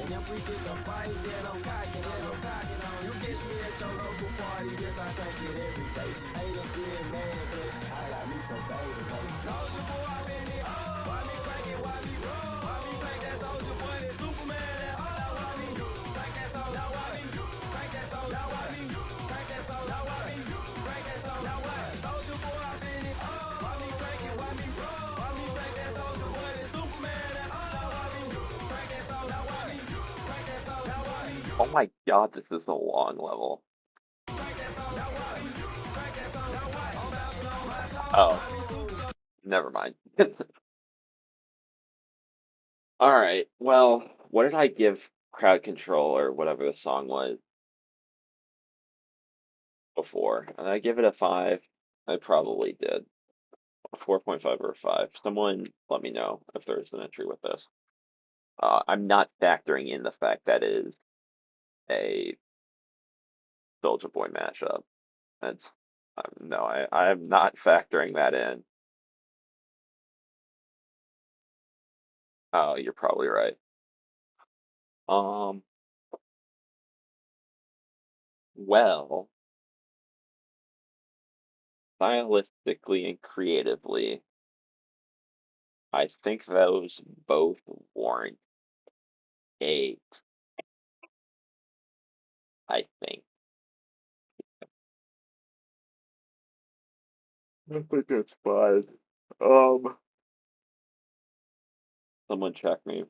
And if we get the fight, then I'm cocking on you. Catch me at your local party, yes, I crank it every day. Haters get mad, but I got me some baby. Soldier boy, I'm in it. Why me crank it? Why me roll? Why me crank that Soldier boy? That Superman. Now why me crank that Soldier? Now why me crank that Soldier? Now why me crank that Soldier? Now why me crank that Soldier? Now what? Soldier boy, I'm in it. Why me crank it? Why me roll? Why me crank that Soldier boy? That Superman. Now why me crank that Soldier? Now why me crank that Soldier? Now why me Oh my god, this is a long level. crank that Soldier? Now why me crank that Soldier? Now what? I'm bouncing on my toes. Oh, never mind. Alright, well, what did I give Crowd Control or whatever the song was before? And I give it a 5. I probably did. A 4.5 or a 5. Someone let me know if there's an entry with this. I'm not factoring in the fact that it is a Soulja Boy mashup. That's no, I'm not factoring that in. Oh, you're probably right. Um, well, stylistically and creatively, I think those both warrant 8. I think. I think it's 5. Um, someone check me.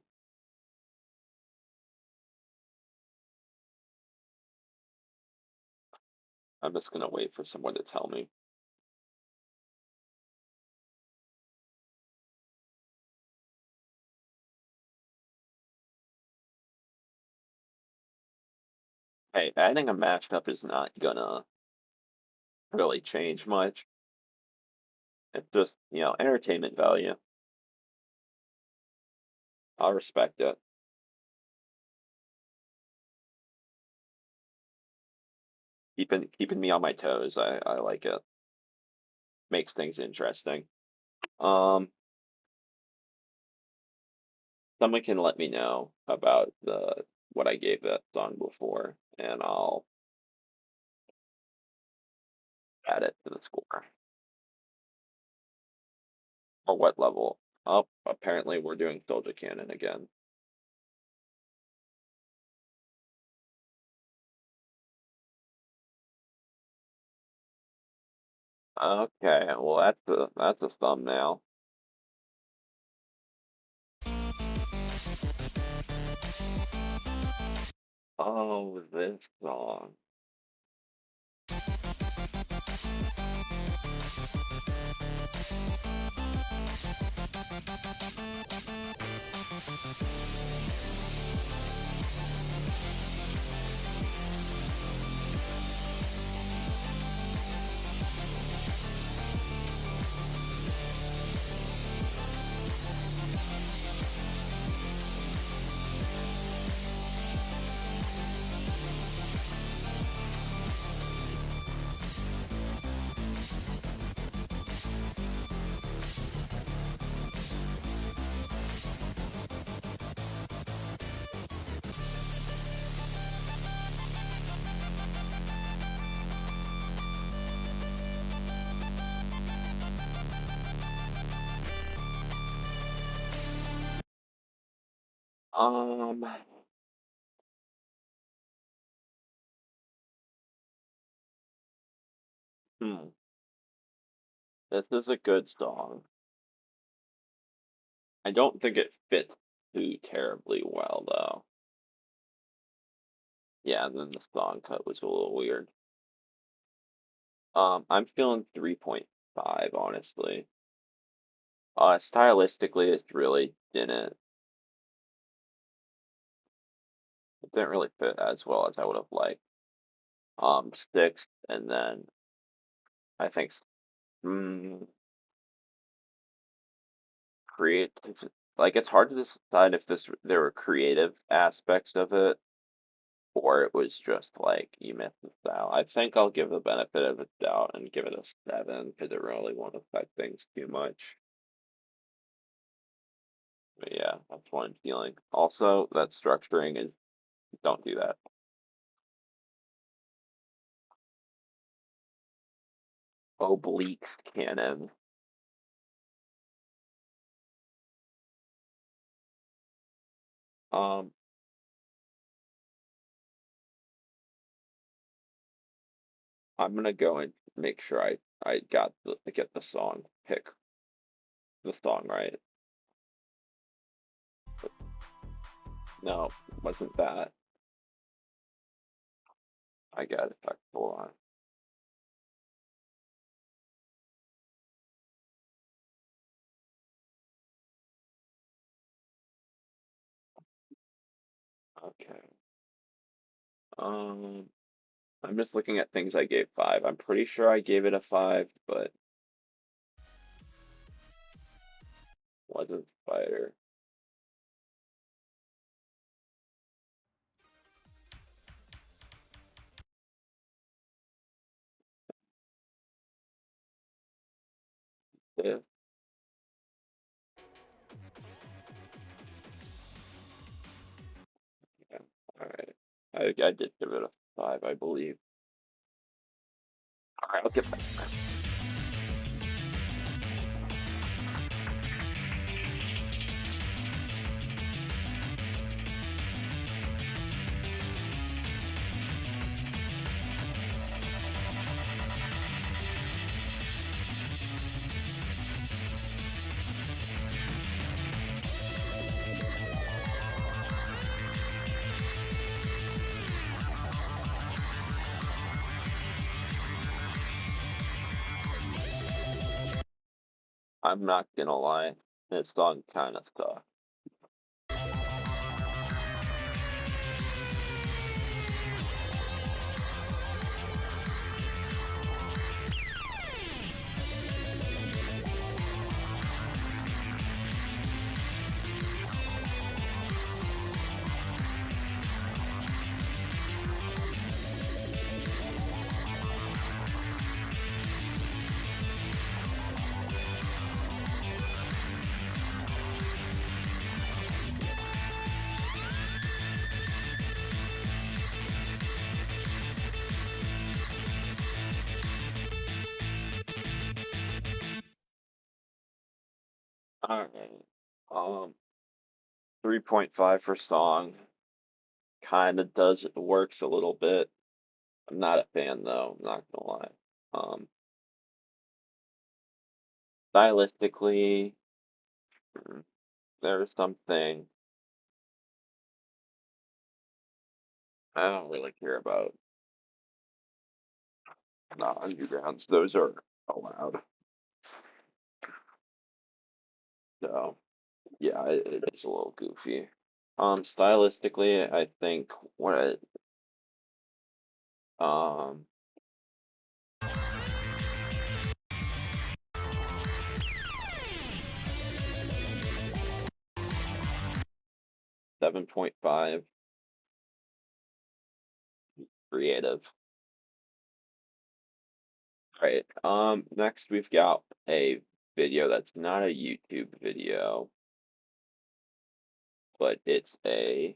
I'm just gonna wait for someone to tell me. Hey, adding a mashup is not gonna really change much. It's just, entertainment value. I'll respect it. Keeping me on my toes. I like it. Makes things interesting. Um, Someone can let me know about the what I gave that song before, and I'll add it to the score. Or what level? Oh, apparently we're doing Soldier Cannon again. Okay, well that's a thumbnail. Oh, this song. Um, hmm. This is a good song. I don't think it fits too terribly well though. Yeah, and then the song cut was a little weird. I'm feeling 3.5, honestly. Stylistically, it didn't really fit as well as I would have liked. Six, and then I think, mm, creative, like it's hard to decide if there were creative aspects of it, or it was just like you missed the style. I think I'll give the benefit of the doubt and give it a 7 because it really won't affect things too much. But yeah, that's what I'm feeling. Also, that structuring is don't do that. Obliques Canon. Um, I'm gonna go and make sure I get pick the song right. No, wasn't that. I got it. Hold on. Okay. Um, I'm just looking at things I gave 5. I'm pretty sure I gave it a 5, but wasn't Spider. Yeah. Yeah. All right. I did give it a 5, I believe. All right, I'll get back. I'm not gonna lie. This song kind of sucks. Alright. 3.5 for song. Kinda does it works a little bit. I'm not a fan though, I'm not gonna lie. Stylistically, there's something I don't really care about. Not undergrounds, those are allowed. So yeah, it is a little goofy. Stylistically, I think what 7.5 creative. Right. Next we've got a video that's not a YouTube video, but it's a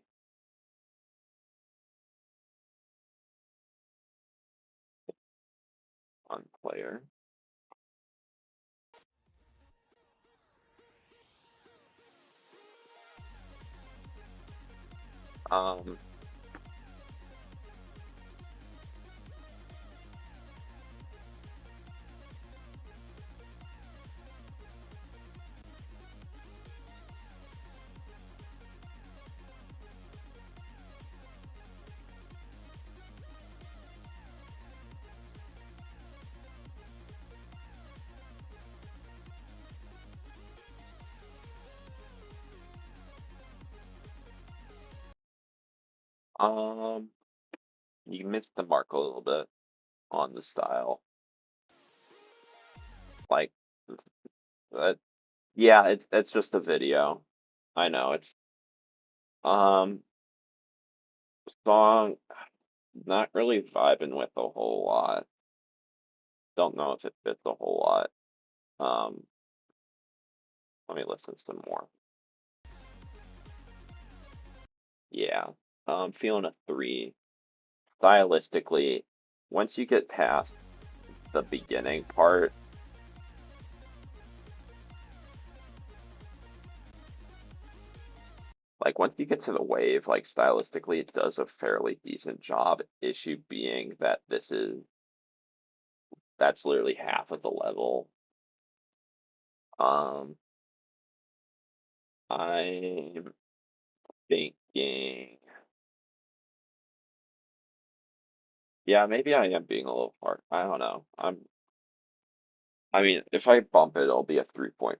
on player. Um, um, you missed the mark a little bit on the style. Like that, yeah, it's just a video. I know it's um song not really vibing with a whole lot. Don't know if it fits a whole lot. Um, let me listen some more. Yeah, feeling a 3. Stylistically, once you get past the beginning part, like once you get to the wave, like stylistically, it does a fairly decent job. Issue being that that's literally half of the level. Um, I'm thinking, yeah, maybe I am being a little hard. I don't know. I mean, if I bump it, it'll be a 3.5.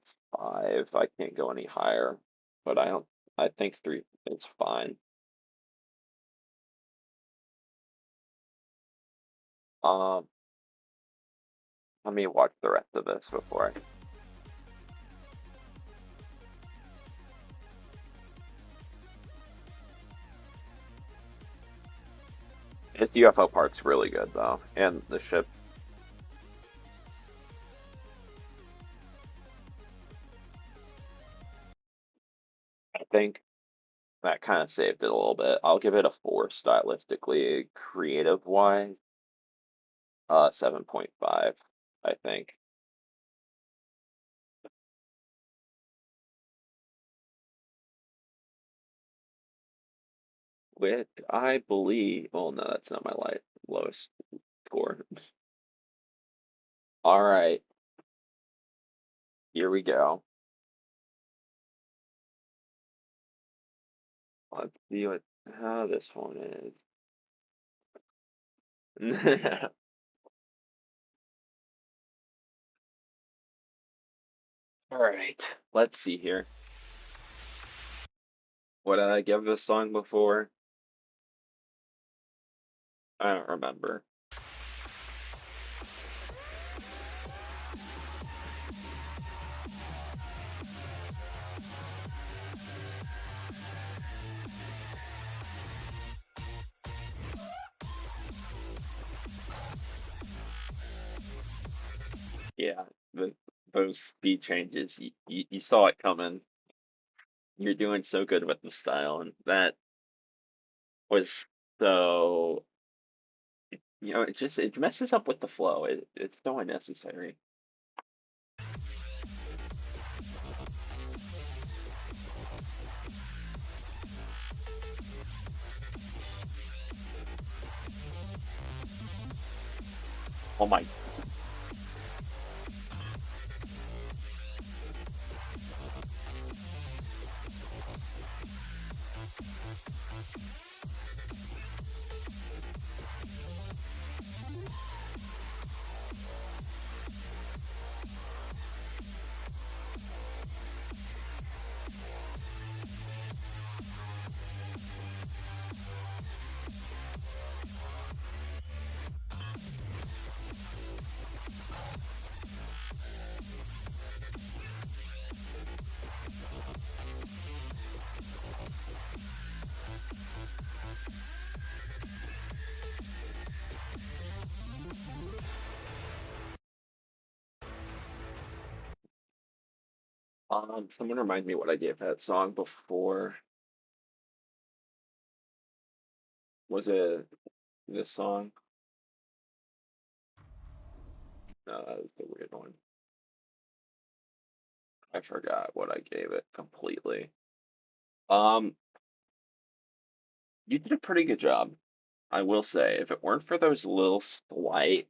I can't go any higher, but I think 3 is fine. Um, let me watch the rest of this before I. His UFO part's really good though, and the ship. I think that kind of saved it a little bit. I'll give it a 4 stylistically. Creative wise, 7.5, I think. Which I believe, oh no, that's not my lowest score. All right, here we go. Let's see how this one is. All right, let's see here. What did I give this song before? I don't remember. Yeah, those speed changes, you saw it coming. You're doing so good with the style, and that was so, it messes up with the flow. It's so unnecessary. Oh my. Someone remind me what I gave that song before. Was it this song? No, that was the weird one. I forgot what I gave it completely. Um, you did a pretty good job, I will say. If it weren't for those little slight,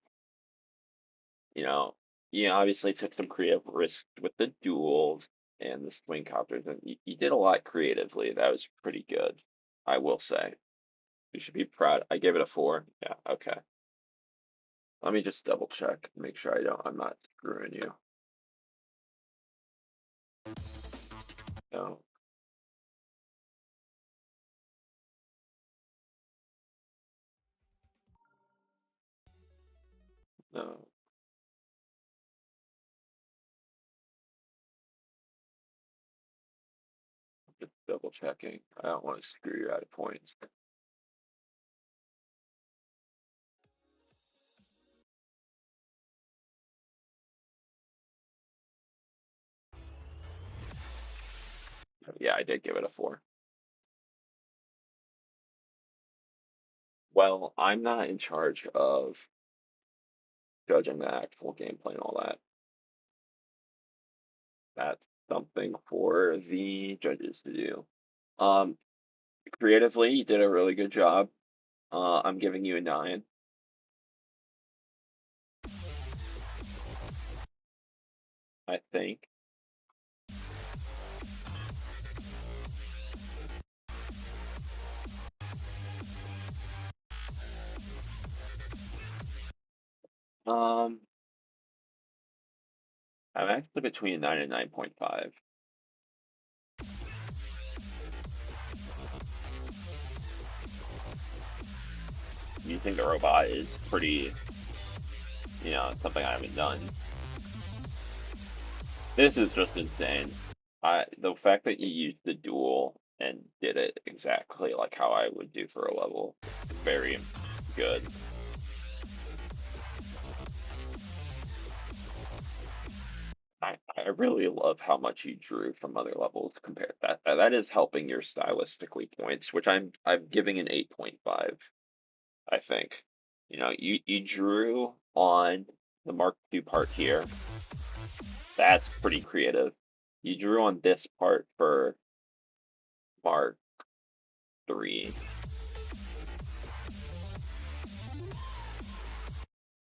you know, you obviously took some creative risks with the duels and the swing copters, and you did a lot creatively. That was pretty good, I will say. You should be proud. I gave it a 4. Yeah, okay. Let me just double check, make sure I'm not screwing you. No, no, just double checking. I don't want to screw you out of points. Yeah, I did give it a 4. Well, I'm not in charge of judging the actual gameplay and all that. That's something for the judges to do. Um, Creatively, you did a really good job. I'm giving you a 9. I think. Um, I'm actually between 9 and 9.5. You think the robot is pretty, something I haven't done. This is just insane. The fact that you used the duel and did it exactly like how I would do for a level is very good. I really love how much you drew from other levels compared that is helping your stylistically points, which I'm giving an 8.5, I think. You drew on the Mark II part here. That's pretty creative. You drew on this part for Mark 3.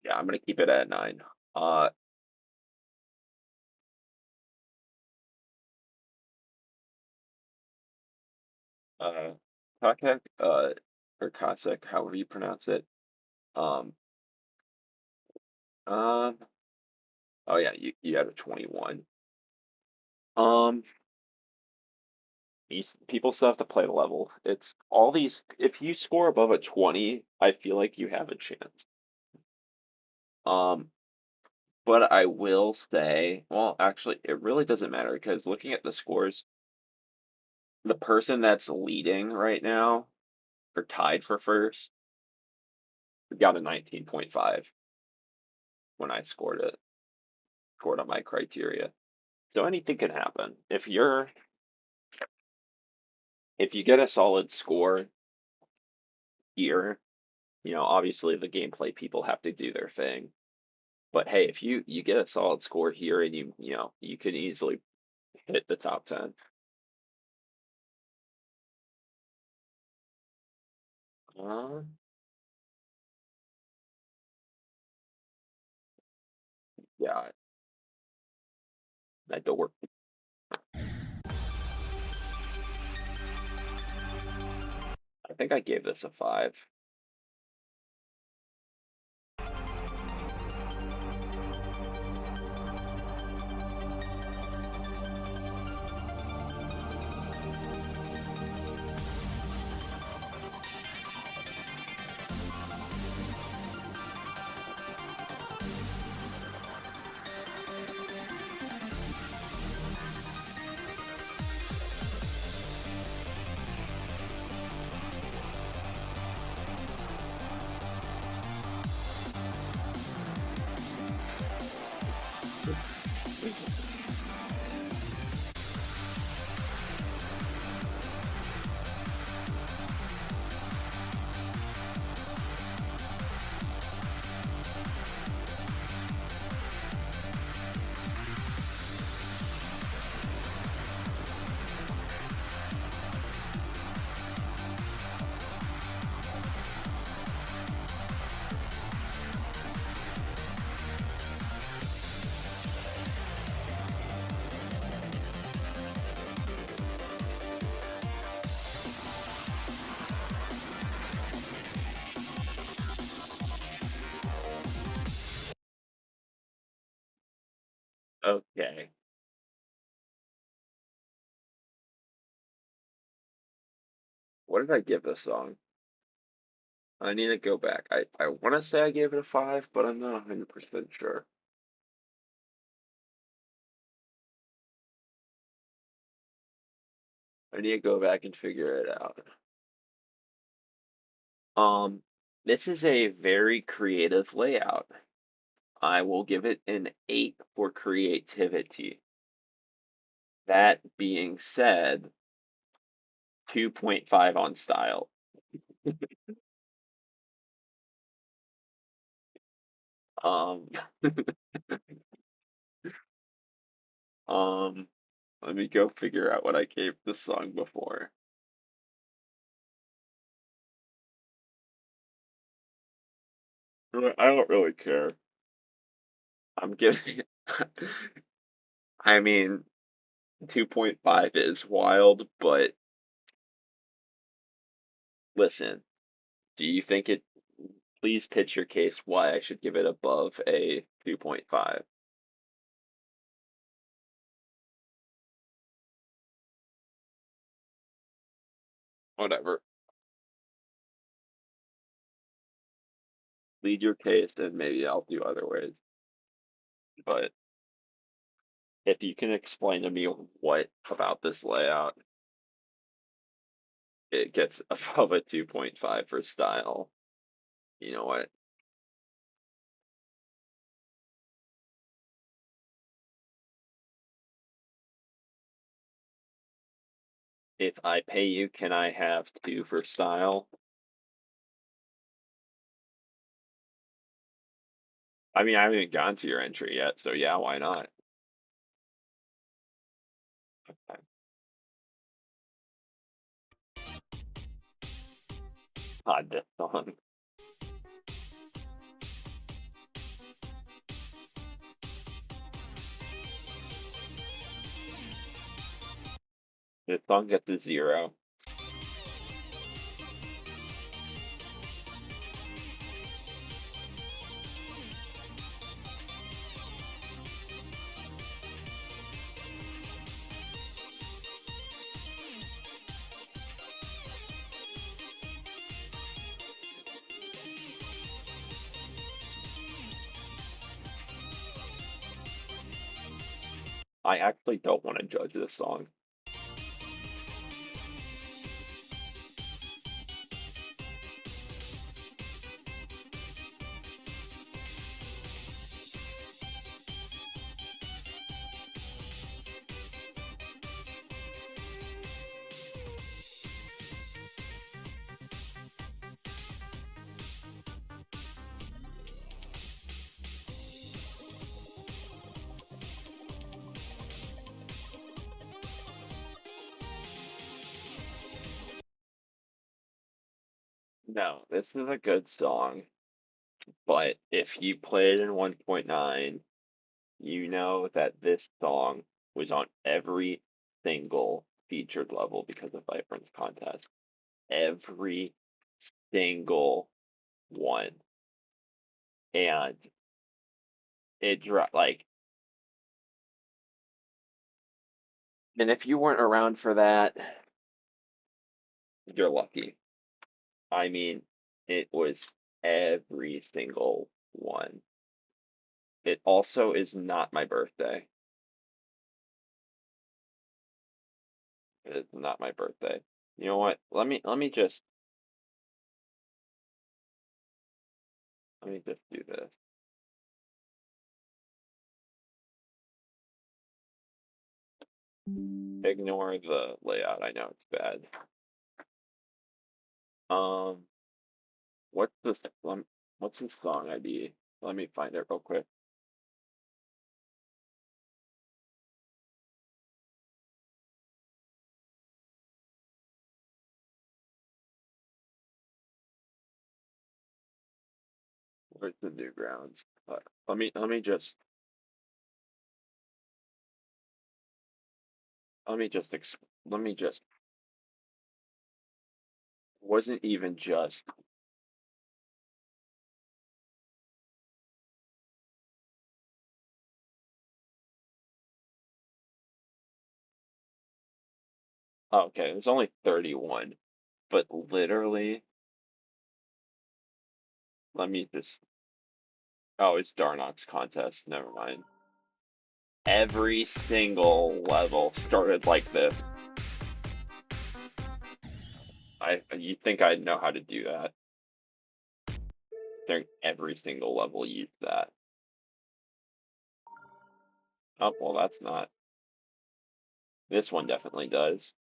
Yeah, I'm gonna keep it at 9. Uh uh Kakek, or Cossack, however you pronounce it. Um um oh yeah, you had a 21. Um People still have to play the level. It's all these, if you score above a 20, I feel like you have a chance. Um but I will say, well, actually it really doesn't matter because looking at the scores, the person that's leading right now or tied for first got a 19.5 when I scored on my criteria. So anything can happen. If you get a solid score here, obviously the gameplay people have to do their thing. But hey, if you get a solid score here and you can easily hit the top 10. Uh, Yeah, that door. I think I gave this a 5. Okay. What did I give this song? I need to go back. I want to say I gave it a 5, but I'm not 100% sure. I need to go back and figure it out. This is a very creative layout. I will give it an 8 for creativity. That being said, 2.5 on style. Um, um, Let me go figure out what I gave the song before. I don't really care. I'm giving I mean, 2.5 is wild, but listen, do you think it, please pitch your case why I should give it above a 2.5. Whatever. Lead your case, and maybe I'll do other ways. But if you can explain to me what about this layout, it gets above a 2.5 for style. You know what? If I pay you, can I have 2 for style? I mean, I haven't even gotten to your entry yet, so yeah, why not? God, this song. This song gets a 0. I actually don't want to judge this song. No, this is a good song, but if you play it in 1.9, you know that this song was on every single featured level because of Vibrance contest. Every single one. And it dropped like, and if you weren't around for that, you're lucky. I mean, it was every single one. It also is not my birthday. It's not my birthday. You know what? Let me just do this. Ignore the layout. I know it's bad. Um, what's this? What's his song ID? Let me find it real quick. Where's the Newgrounds? Let me just let me just wasn't even just okay, it was only 31, but literally let me just oh, it's Darnock's contest, never mind. Every single level started like this. You think I'd know how to do that? During every single level used that. Oh, well, that's not. This one definitely does.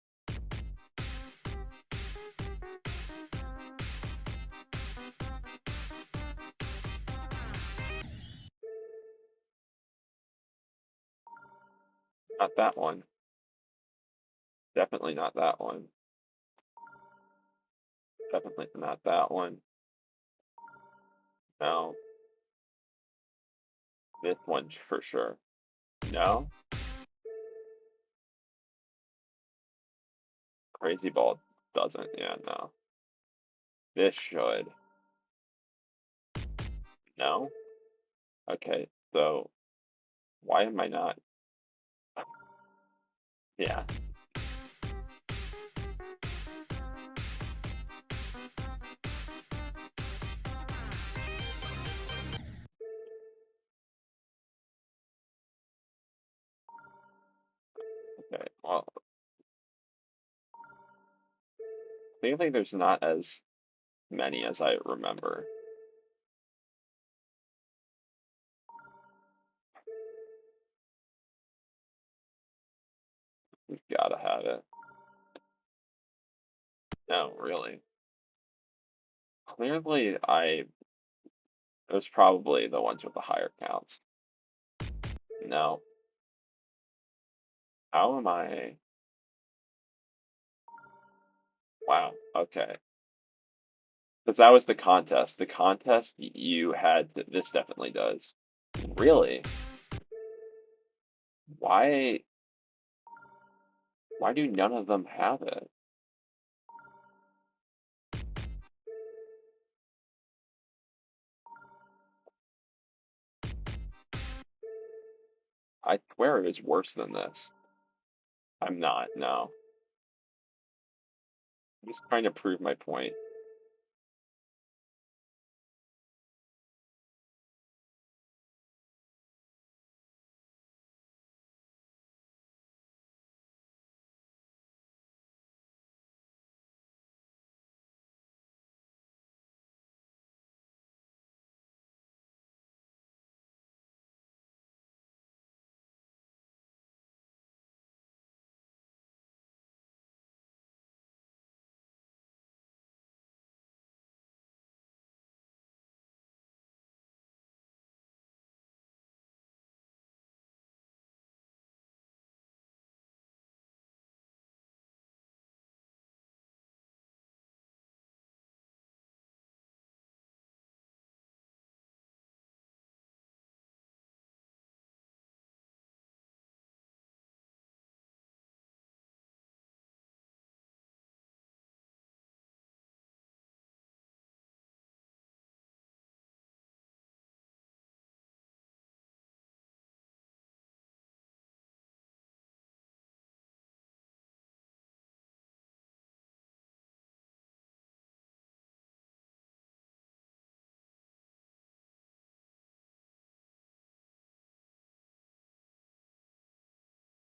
Not that one. Definitely not that one. Definitely not that one. No. This one for sure. No. Crazy Ball doesn't. Yeah, no. This should. No. Okay, so why am I not? Yeah. Okay. Well, clearly there's not as many as I remember. We've gotta have it. No, really. Clearly, it was probably the ones with the higher counts. No. How am I? Wow. Okay. Because that was the contest. The contest you had. This definitely does. Really? Why? Why do none of them have it? I swear it was worse than this. I'm not. No. I'm just trying to prove my point.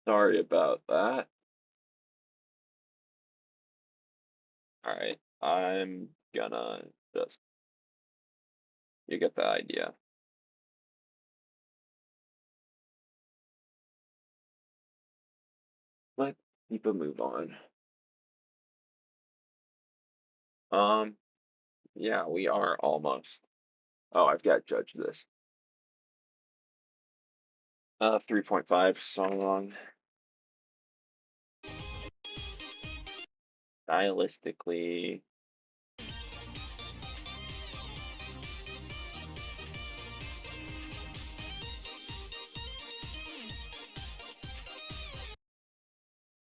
Sorry about that. Alright, I'm gonna just, you get the idea. Let's keep a move on. Yeah, we are almost. Oh, I've got to judge this. 3.5 song. Stylistically,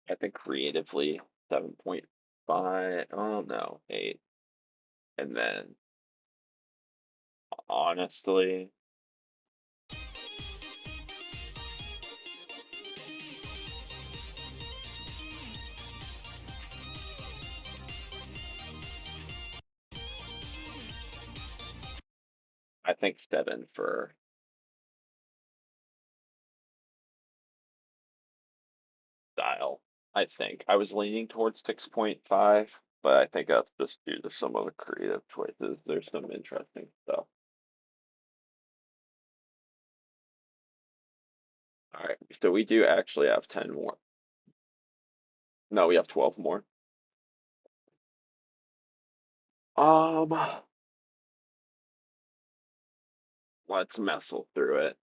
I think creatively 7.5. Oh no, 8. And then honestly, I think 7 for style. I think I was leaning towards 6.5, but I think that's just due to some of the creative choices. There's some interesting stuff. All right, so we do actually have 10 more. No, we have 12 more. Um, let's messle through it.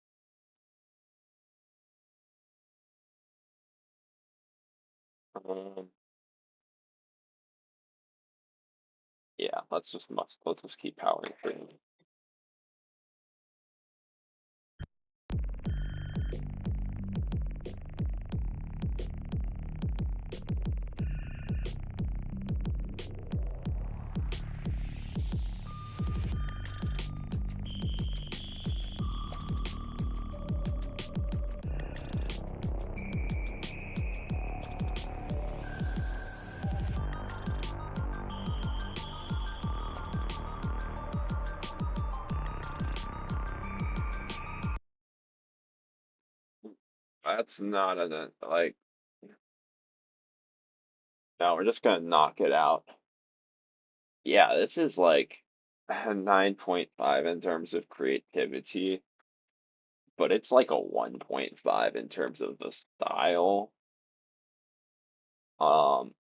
Um, yeah, let's just keep powering through. That's not an like. No, we're just gonna knock it out. Yeah, this is like a 9.5 in terms of creativity, but it's like a 1.5 in terms of the style. Um,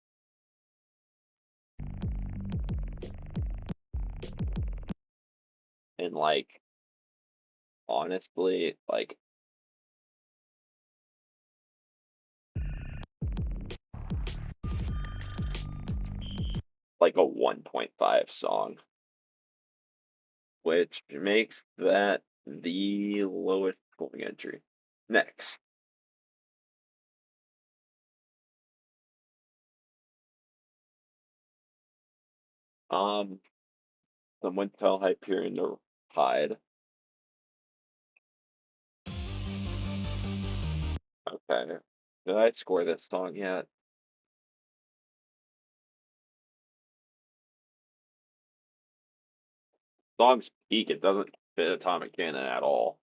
and like honestly, like a 1.5 song, which makes that the lowest scoring entry. Next, um, someone tell Hyperion to hide. Okay, did I score this song yet? Song's peak, it doesn't fit Atomic Cannon at all.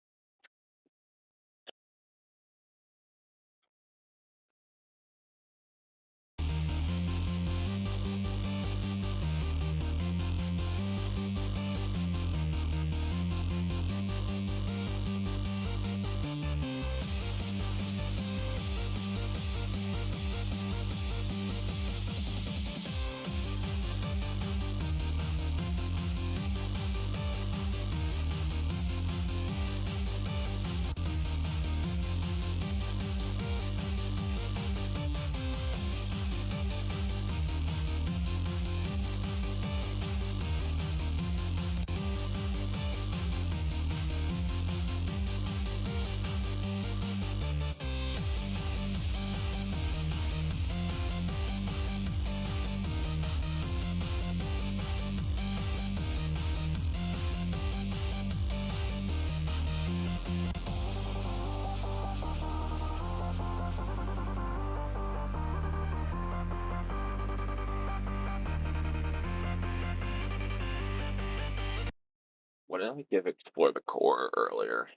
What did I give Explore the Core earlier?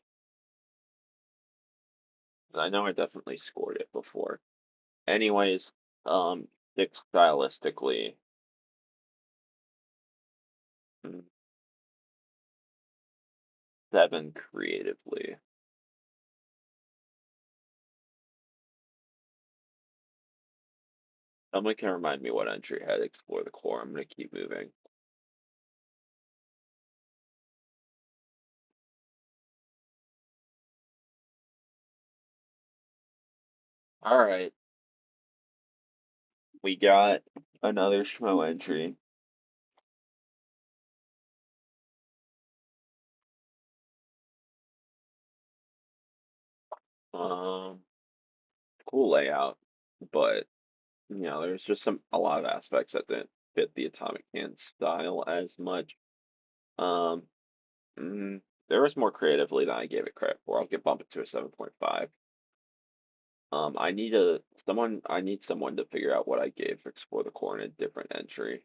I know I definitely scored it before. Anyways, 6 stylistically. 7 creatively. Someone can remind me what entry had explore the core. I'm gonna keep moving. All right, we got another schmo entry. Um, cool layout, but there's just a lot of aspects that didn't fit the Atomic Hand style as much. Um, there was more creatively than I gave it credit for. I'll get bumped it to a 7.5. I need someone to figure out what I gave Explore the Core in a different entry.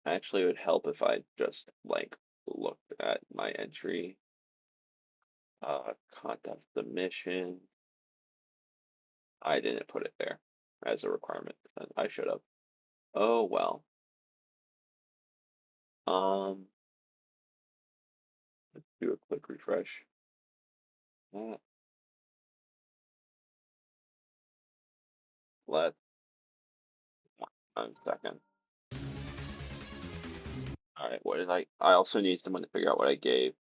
Actually, it would help if I just like looked at my entry. Conduct the mission. I didn't put it there as a requirement. I should have. Oh well. Um, let's do a quick refresh. Uh, Let 1 second. All right, what did I also need someone to figure out what I gave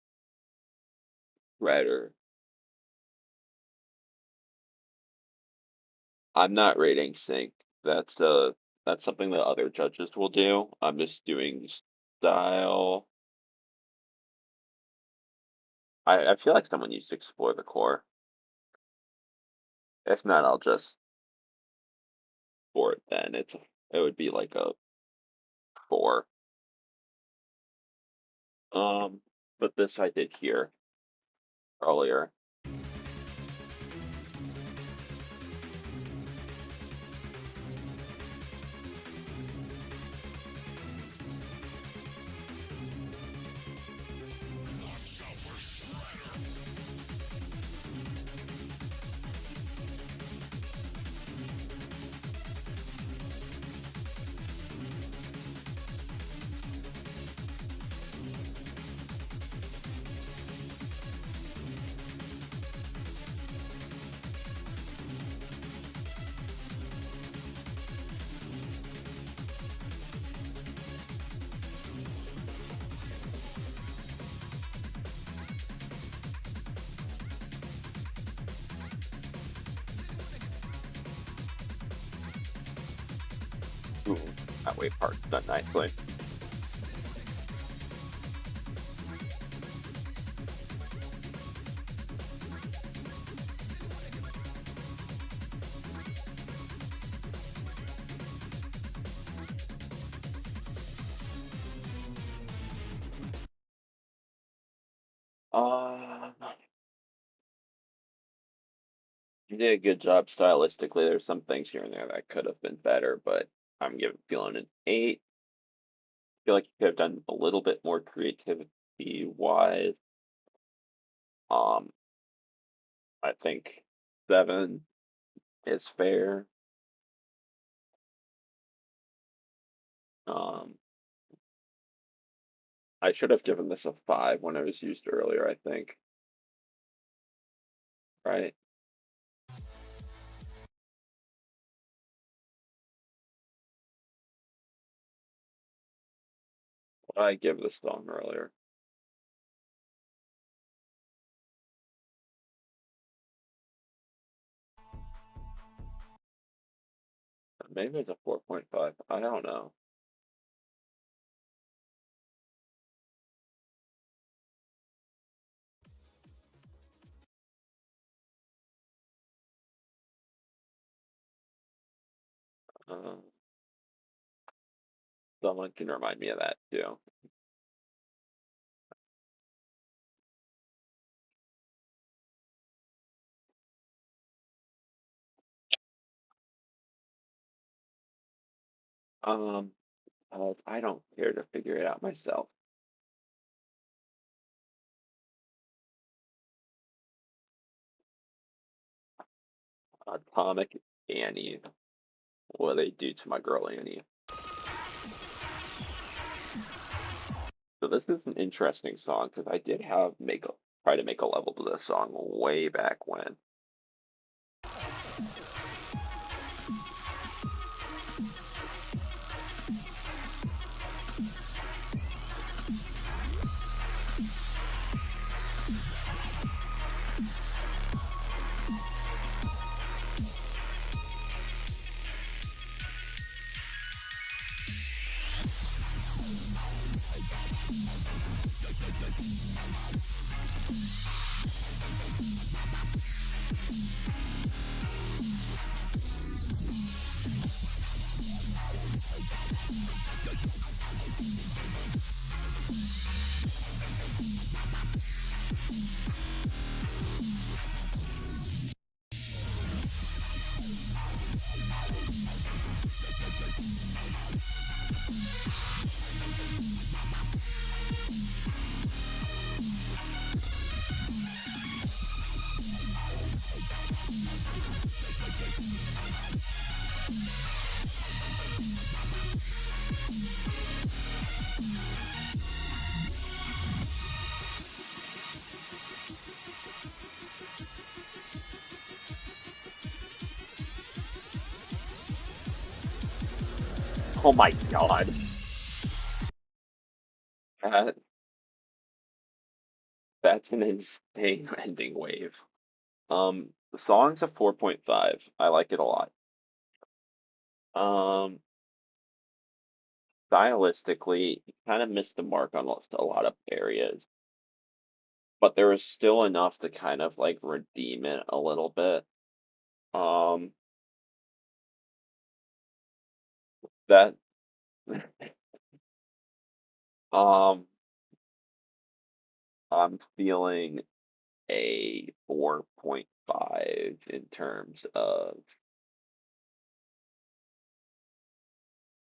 Redder. I'm not rating sync. That's something that other judges will do. I'm just doing style. I feel like someone needs to explore the core. If not, I'll just score it then. It would be like a 4. But this I did here earlier. Ooh, that wave part's done nicely. You did a good job stylistically. There's some things here and there that could have been better, but I'm feeling an 8. I feel like you could have done a little bit more creativity wise. I think 7 is fair. Um, I should have given this a 5 when it was used earlier, I think. Right? What did I give this song earlier? Maybe it's a 4.5. I don't know. Uh, Someone can remind me of that too. Um, I don't care to figure it out myself. Atomic Annie. What do they do to my girl Annie? So this is an interesting song because I did have try to make a level to this song way back when. Oh my god. That that's an insane ending wave. The song's a 4.5. I like it a lot. Um, stylistically, kind of missed the mark on a lot of areas, but there was still enough to kind of like redeem it a little bit. Um, that um, I'm feeling a 4.5 in terms of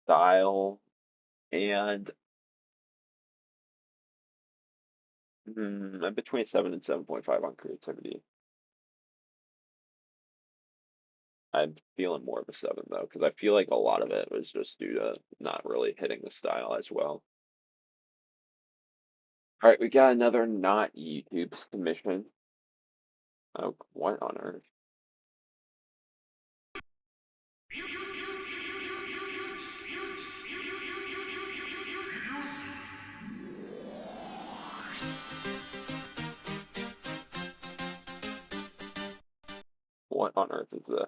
style and I'm between 7 and 7.5 on creativity. I'm feeling more of a 7 though, because I feel like a lot of it was just due to not really hitting the style as well. All right, we got another not YouTube submission. Oh, what on earth? What on earth is this?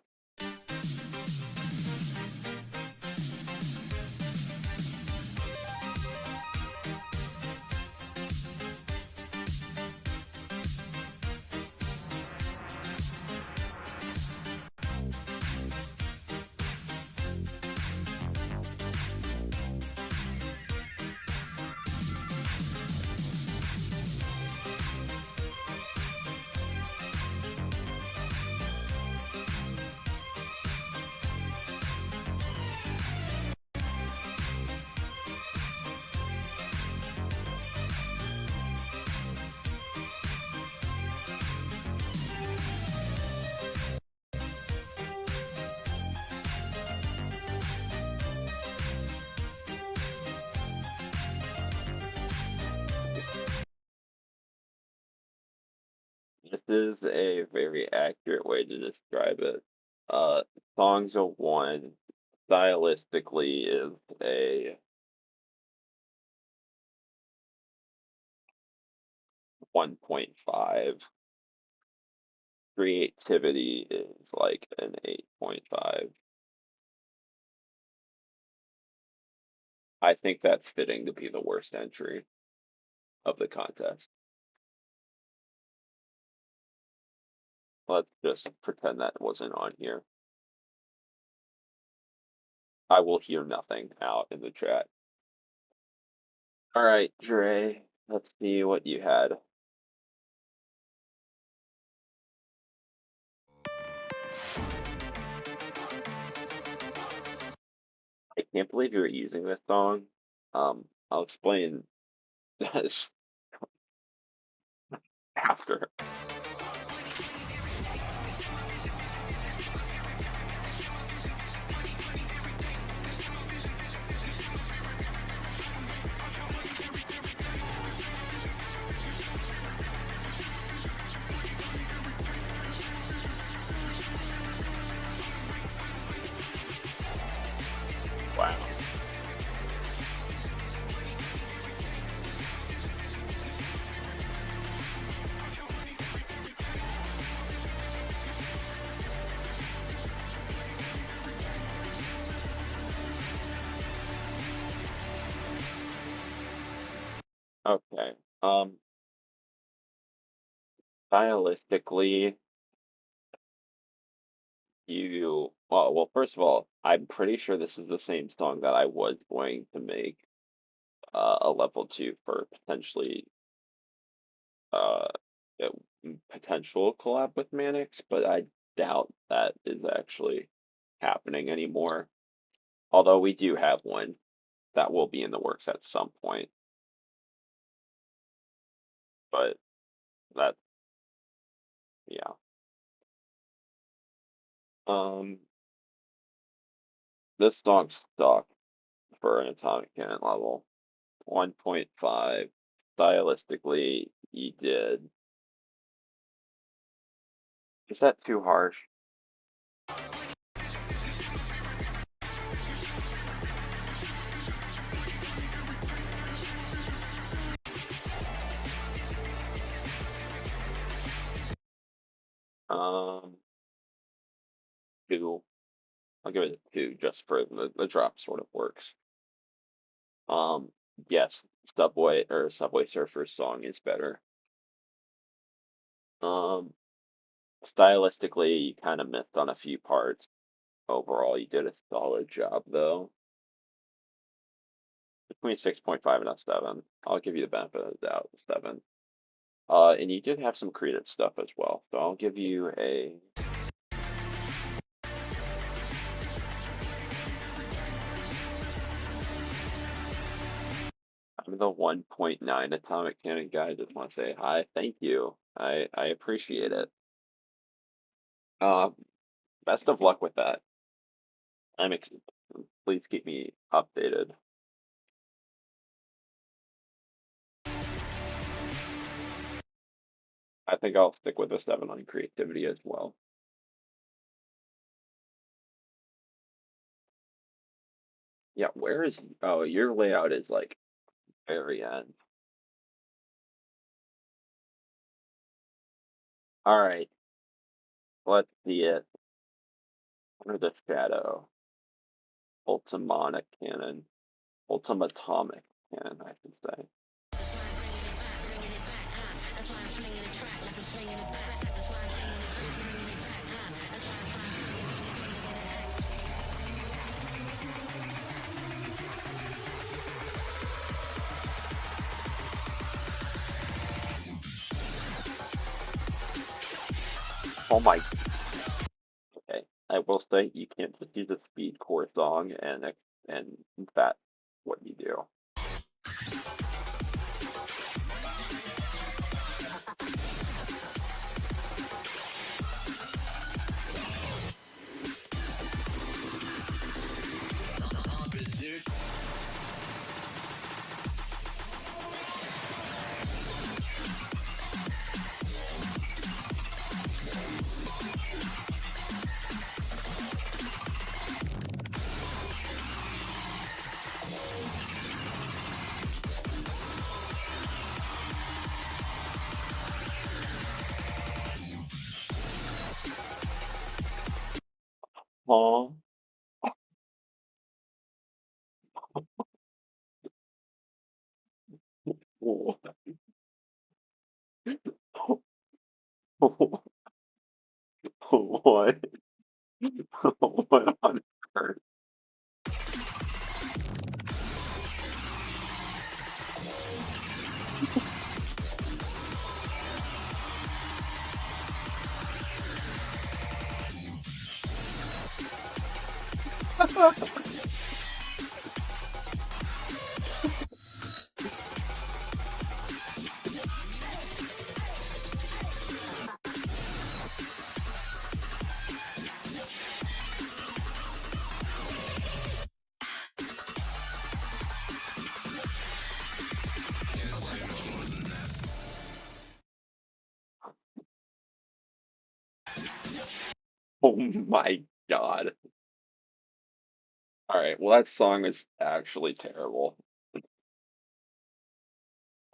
This is a very accurate way to describe it. Songs of One stylistically is a 1.5. Creativity is like an 8.5. I think that's fitting to be the worst entry of the contest. Let's just pretend that wasn't on here. I will hear nothing out in the chat. All right, Dre, let's see what you had. I can't believe you're using this song. I'll explain this after. Okay. Stylistically, well, first of all, I'm pretty sure this is the same song that I was going to make a level 2 for potentially uh a potential collab with Manix, but I doubt that is actually happening anymore. Although we do have one that will be in the works at some point, but that yeah. Um, this song stuck for an Atomic Cannon level 1.5. Stylistically, he did. Is that too harsh? Um, 2. I'll give it a 2 just for the drop sort of works. Um, yes, Subway Surfers song is better. Um, stylistically, you kind of missed on a few parts. Overall, you did a solid job though. Between 6.5 and a 7. I'll give you the benefit of the doubt, 7. And you did have some creative stuff as well, so I'll give you a I'm the 1.9 Atomic Cannon guy. Just want to say hi, thank you. I appreciate it. Uh, best of luck with that. I'm ex Please keep me updated. I think I'll stick with a 7 on creativity as well. Yeah, where is oh your layout is like very end. All right, let's see it. Under the shadow, Ultimonic Cannon, Ultimatomic Cannon, I should say. Oh my. Okay, I will say you can't just use a speed core song and that's what you do. Oh, what? What on earth? Oh my God. All right, well that song is actually terrible.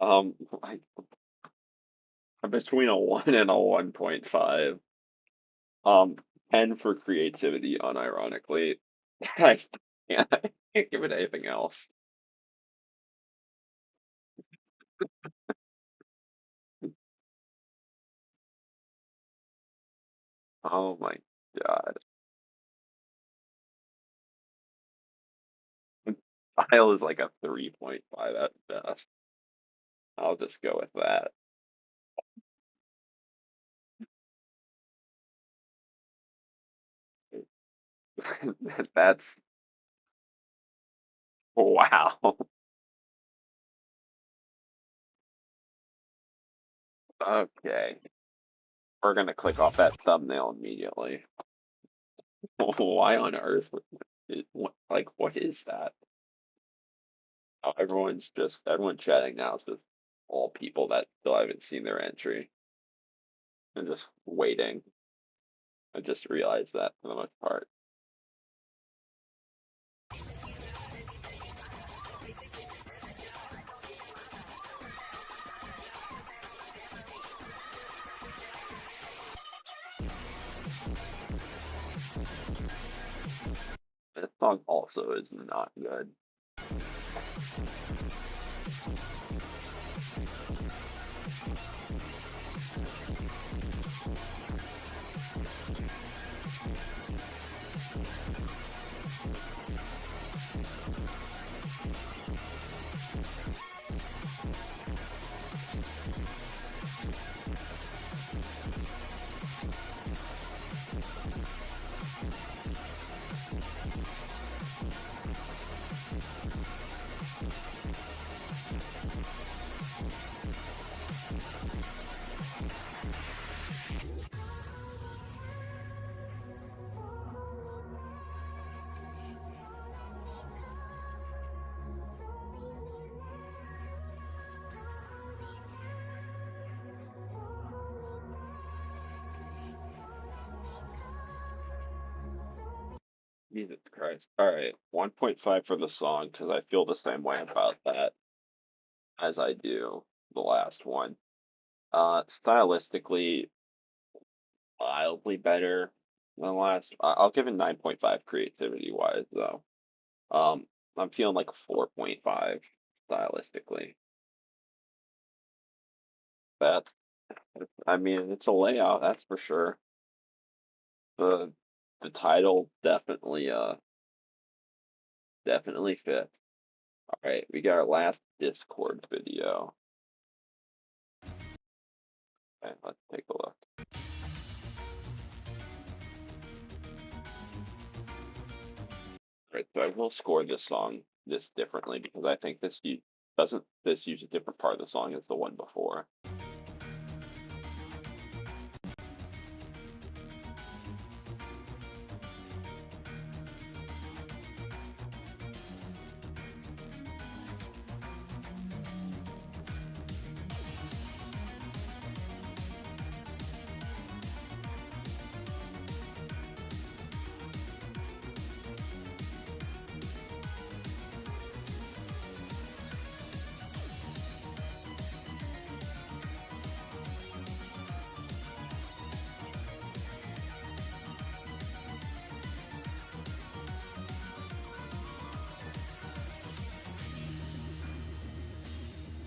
Um, I, I'm between a 1 and a 1.5. Um, 10 for creativity, unironically. I can't give it anything else. Oh my god. Style is like a 3.5 at best. I'll just go with that. That's wow. Okay. We're gonna click off that thumbnail immediately. Why on earth like what is that? Oh, everyone chatting now is just all people that still haven't seen their entry and just waiting. I just realized that for the most part. This song also is not good. Jesus Christ. Alright, 1.5 for the song, because I feel the same way about that as I do the last one. Stylistically, mildly better than last. I'll give it 9.5 creativity wise, though. I'm feeling like 4.5 stylistically. That's, I mean, it's a layout, that's for sure. The the title definitely fits. All right, we got our last Discord video. Okay, let's take a look. Right, so I will score this song this differently because I think doesn't this use a different part of the song as the one before.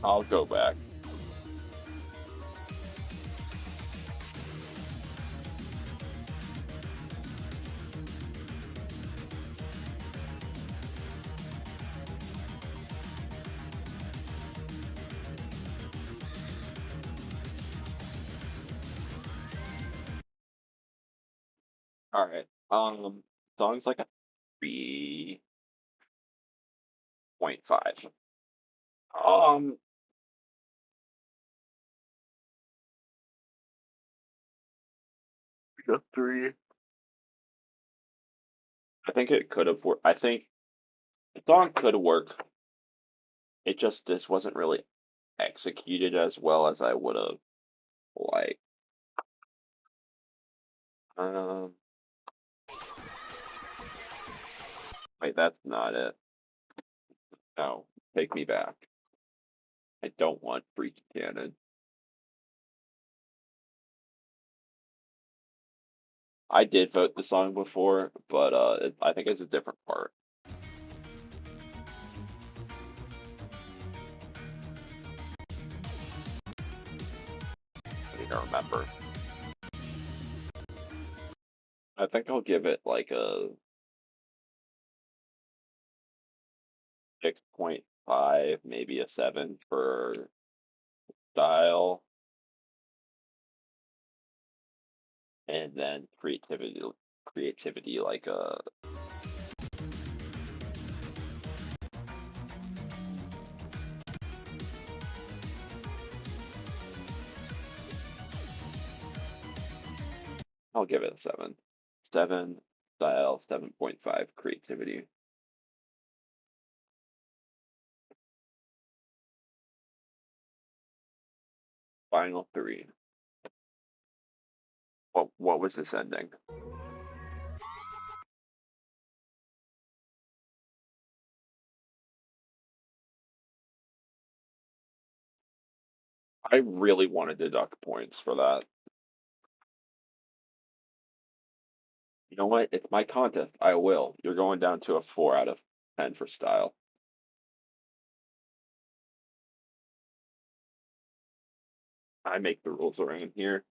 I'll go back. All right. Song's like a 3.5. Um, a 3. I think it could have worked. I think the song could work. It just this wasn't really executed as well as I would have liked. Um, wait, that's not it. No, take me back. I don't want Freaky Cannon. I did vote the song before, but I think it's a different part. I need to remember. I think I'll give it like a 6.5, maybe a 7 for style, and then creativity like a I'll give it a 7. 7 style, 7.5 creativity. Final 3. What was this ending? I really want to deduct points for that. You know what? It's my contest. I will. You're going down to a 4 out of 10 for style. I make the rules around here.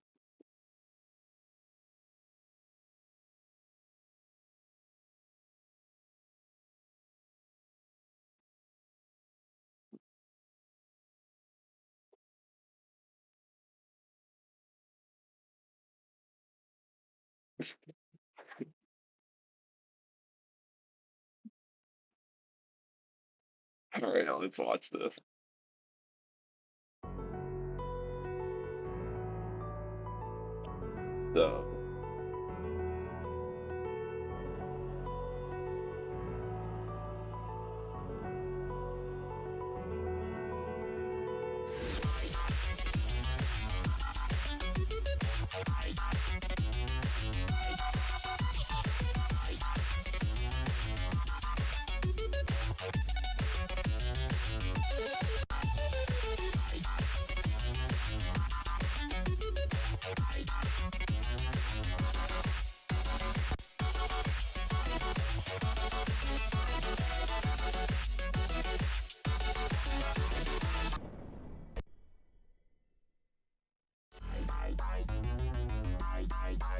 All right, let's watch this. So,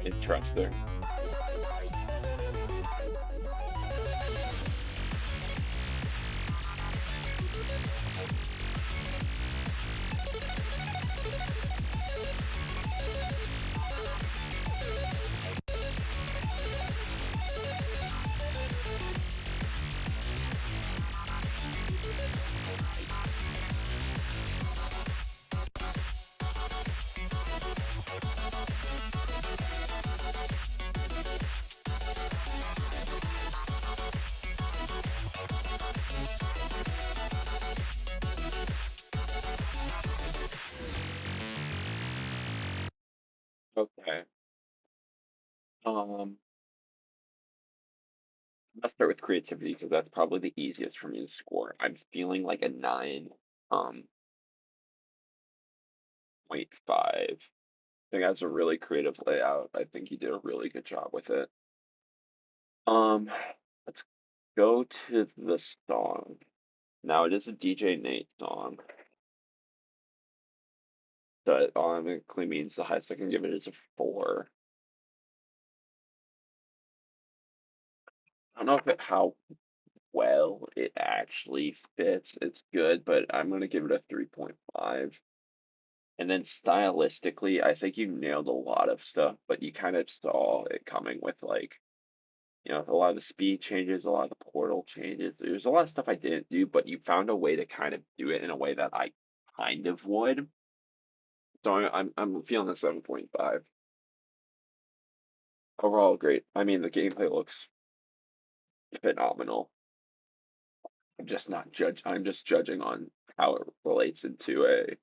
interesting. Okay. Let's start with creativity because that's probably the easiest for me to score. I'm feeling like a 9, 0.5. I think that's a really creative layout. I think you did a really good job with it. Um, let's go to the song. Now it is a DJ Nate song. That automatically means the highest I can give it is a 4. I don't know how well it actually fits. It's good, but I'm gonna give it a 3.5. And then stylistically, I think you nailed a lot of stuff, but you kind of saw it coming with like, with a lot of the speed changes, a lot of the portal changes. There's a lot of stuff I didn't do, but you found a way to kind of do it in a way that I kind of would. So I'm feeling a 7.5. Overall, great. I mean, the gameplay looks phenomenal. I'm just judging on how it relates into a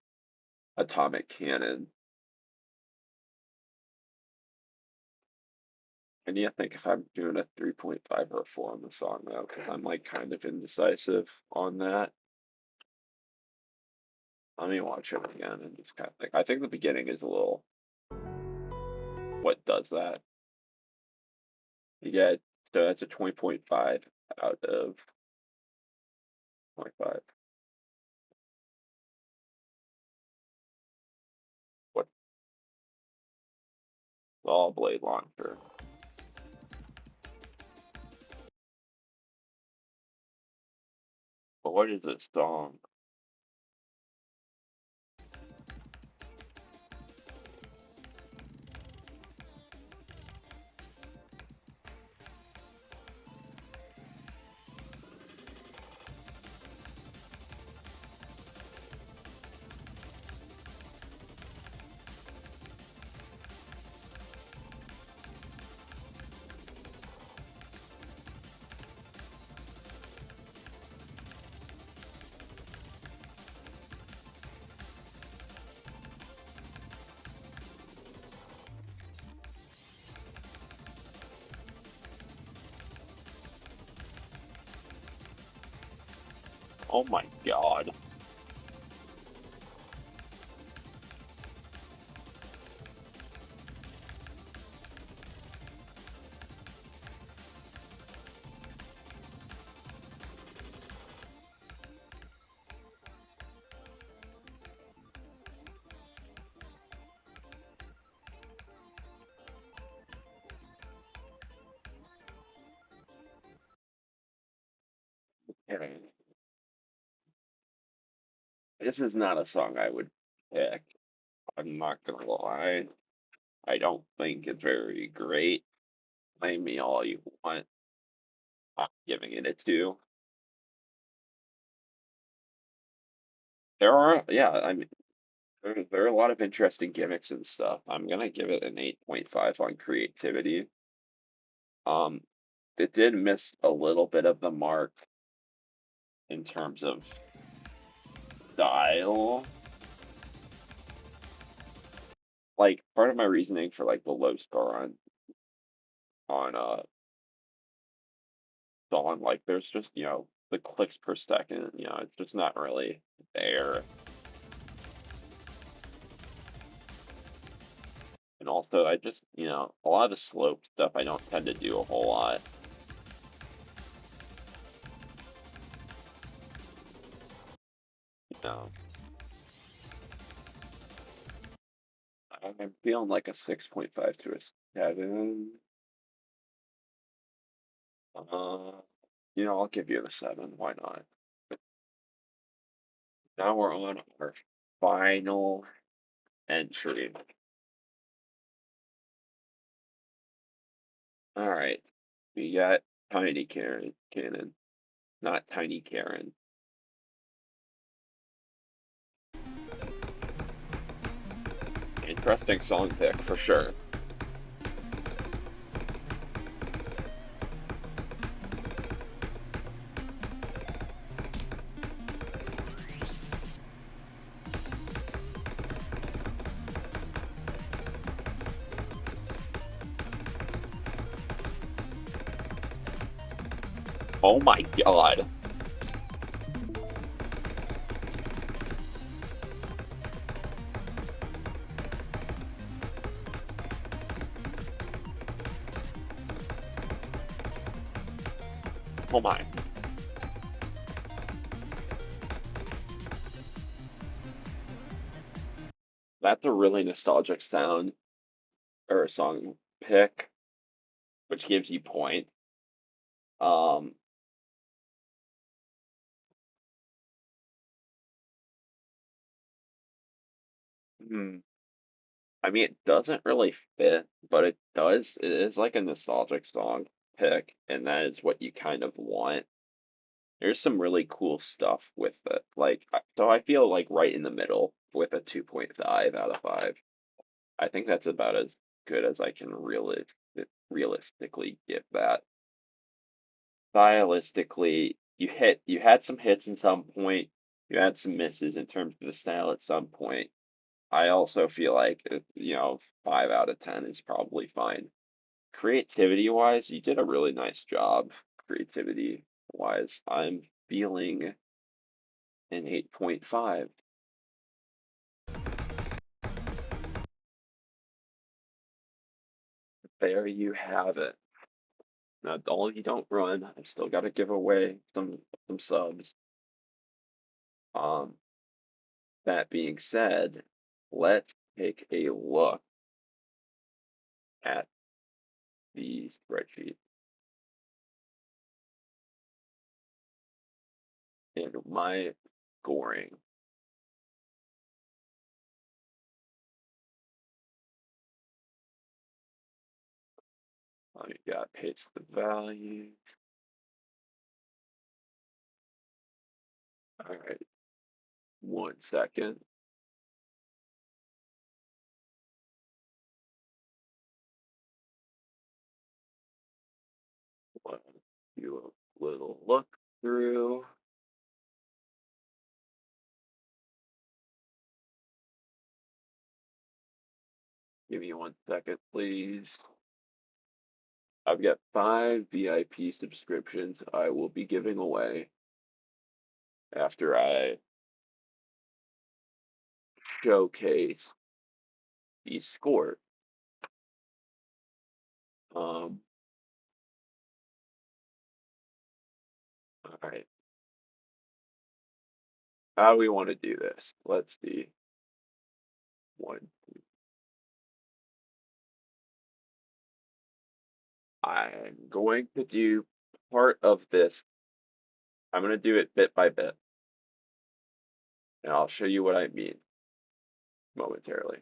atomic cannon. I need to think if I'm doing a 3.5 or a 4 on the song though, because I'm like kind of indecisive on that. Let me watch it again and just kind of think. I think the beginning is a little what does that. Yeah, so that's a 20.5 out of 25. What all blade launcher. What is this song? Oh my god. Okay. This is not a song I would pick. I'm not gonna lie. I don't think it's very great. Blame me all you want. I'm giving it a 2. There are, yeah, I mean, there are a lot of interesting gimmicks and stuff. I'm gonna give it an 8.5 on creativity. Um, it did miss a little bit of the mark in terms of style. Like part of my reasoning for like the low score on Dawn, like there's just, the clicks per second, it's just not really there. And also I just, a lot of the slope stuff I don't tend to do a whole lot. You know. I'm feeling like a 6.5 to a 7. Uh, I'll give you a 7. Why not? Now we're on our final entry. All right, we got Tiny Cannon, not Tiny Karen. Interesting song pick for sure. Oh my god. Oh my. That's a really nostalgic sound or a song pick, which gives you point. Um, hmm, I mean, it doesn't really fit, but it does. It is like a nostalgic song pick, and that is what you kind of want. There's some really cool stuff with it. Like, so I feel like right in the middle with a 2.5 out of 5. I think that's about as good as I can realistically give that. Stylistically, you had some hits at some point, you had some misses in terms of the style at some point. I also feel like 5 out of 10 is probably fine. Creativity wise, you did a really nice job. Creativity wise, I'm feeling an 8.5. There you have it. Now, all you don't run, I still got to give away some subs. Um, that being said, let's take a look at the spreadsheet. in my scoring. I got paste the value. All right, 1 second. Want to do a little look through. Give me 1 second, please. I've got 5 VIP subscriptions I will be giving away after I showcase these scores. All right. How do we want to do this? Let's see. One, two. I'm going to do part of this. I'm going to do it bit by bit. And I'll show you what I mean momentarily.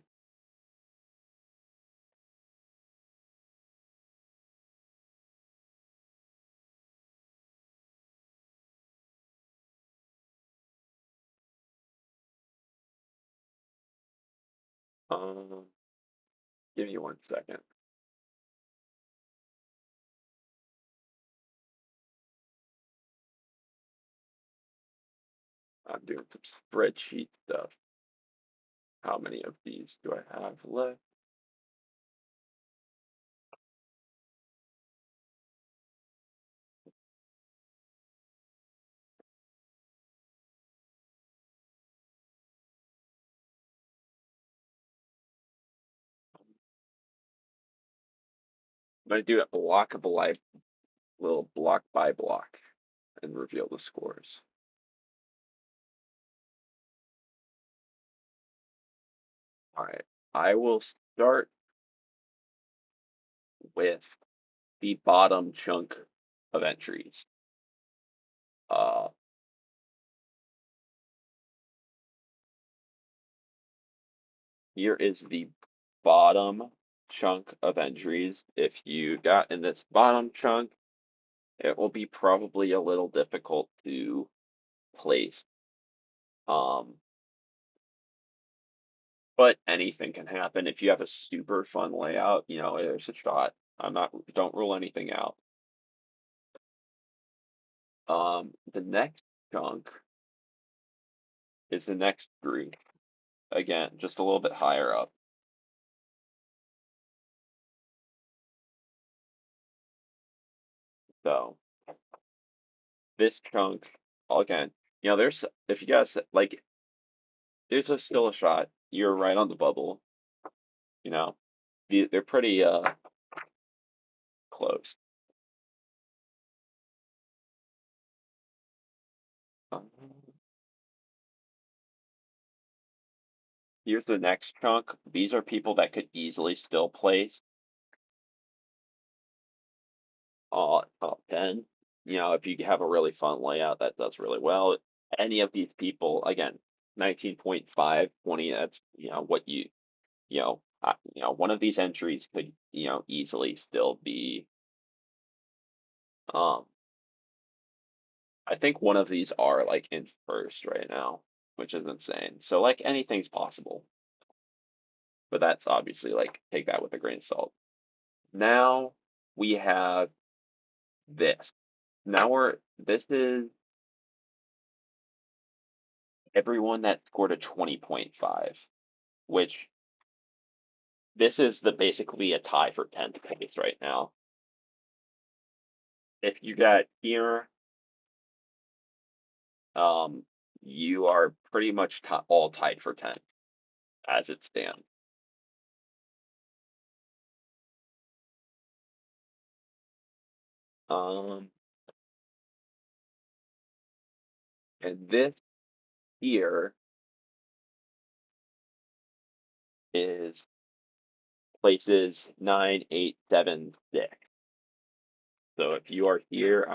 Give me 1 second. I'm doing some spreadsheet stuff. How many of these do I have left? I'm going to do it block of a life, little block by block, and reveal the scores. All right, I will start with the bottom chunk of entries. Here is the bottom chunk of entries. If you got in this bottom chunk, it will be probably a little difficult to place. But anything can happen. If you have a super fun layout, there's a shot. Don't rule anything out. The next chunk is the next group. Again, just a little bit higher up. So this chunk, again, if you guys like, there's still a shot. You're right on the bubble. They're pretty close. Here's the next chunk. These are people that could easily still place top 10. If you have a really fun layout that does really well, any of these people, again, 19.5, 20, that's, one of these entries could, easily still be, I think one of these are like in first right now, which is insane. So like anything's possible. But that's obviously like, take that with a grain of salt. Now we have this. This is everyone that scored a 20.5, which this is basically a tie for 10th place right now. If you got here, you are pretty much all tied for 10th as it stands. And this here is places 9, 8, 7, 6. So if you are here,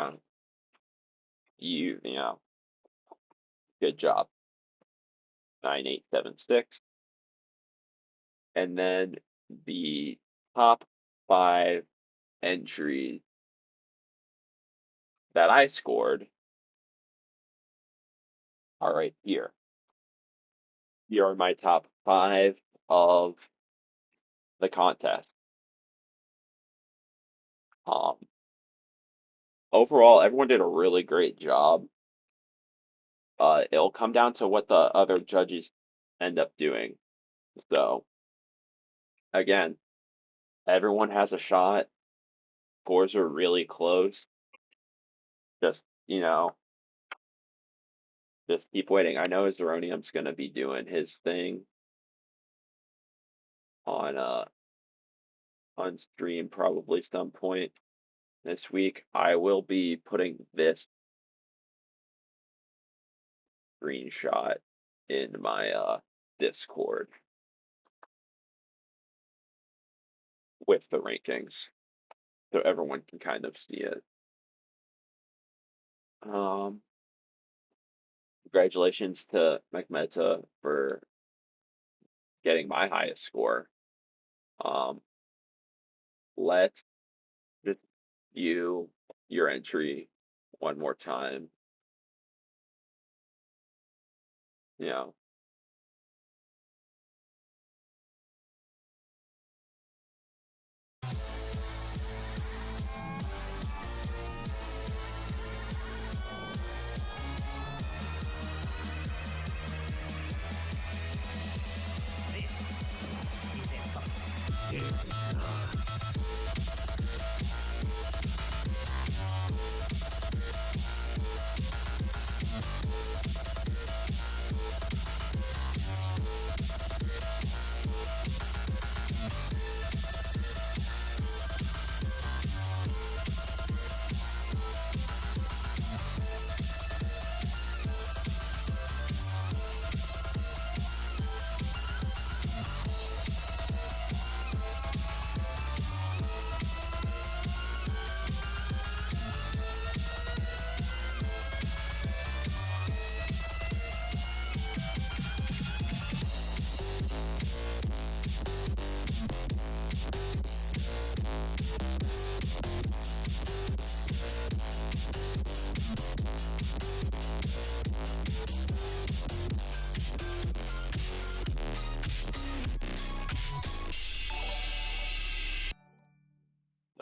Good job. 9876. And then the top 5 entries that I scored are right here. Here are my top 5 of the contest. Overall, everyone did a really great job. It'll come down to what the other judges end up doing. So, again, everyone has a shot. Scores are really close. Just, just keep waiting. I know Zeronium's going to be doing his thing on stream probably some point this week. I will be putting this screenshot in my Discord with the rankings so everyone can kind of see it. Congratulations to Mekmeta for getting my highest score. Let's just view your entry one more time.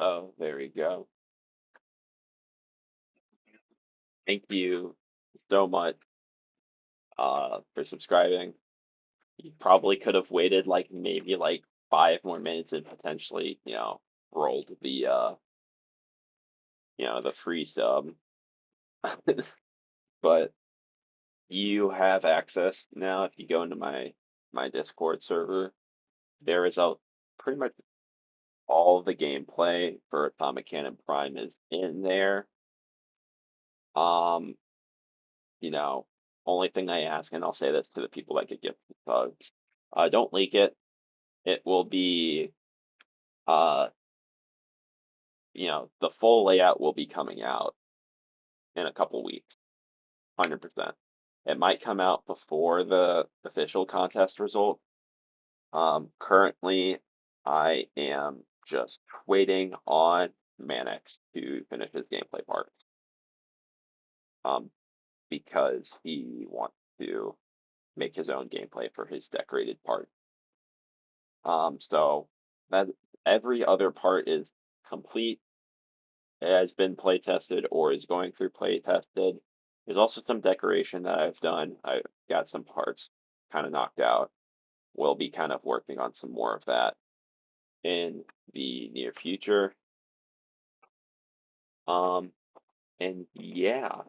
Oh, there we go. Thank you so much for subscribing. You probably could have waited maybe 5 more minutes and potentially, rolled the free sub. But you have access now if you go into my Discord server. There is pretty much all of the gameplay for Atomic Cannon Prime is in there. Only thing I ask, and I'll say this to the people that get gifted subs, don't leak it. It will be, the full layout will be coming out in a couple weeks, 100%. It might come out before the official contest result. Currently, I am just waiting on Manix to finish his gameplay part. Because he wants to make his own gameplay for his decorated part. So that every other part is complete. It has been play tested or is going through play tested. There's also some decoration that I've done. I've got some parts kind of knocked out. We'll be kind of working on some more of that in the near future. And yeah,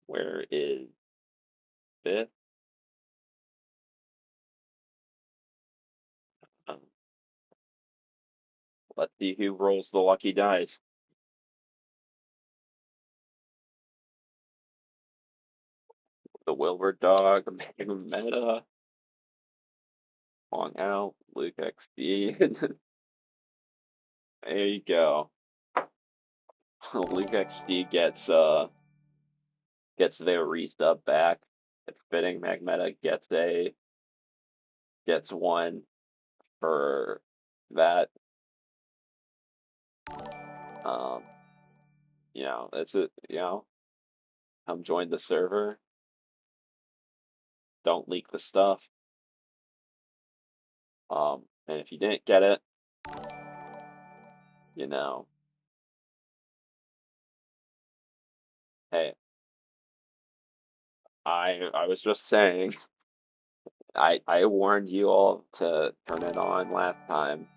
where is this? Let's see who rolls the lucky dice. The Wilbur Dog, Meta, Long Out, Luke XD. There you go. Luke XD gets gets their resub back. It's fitting Magmeta gets one for that. You know, come join the server. Don't leak the stuff. And if you didn't get it, you know, hey, I was just saying, I warned you all to turn it on last time.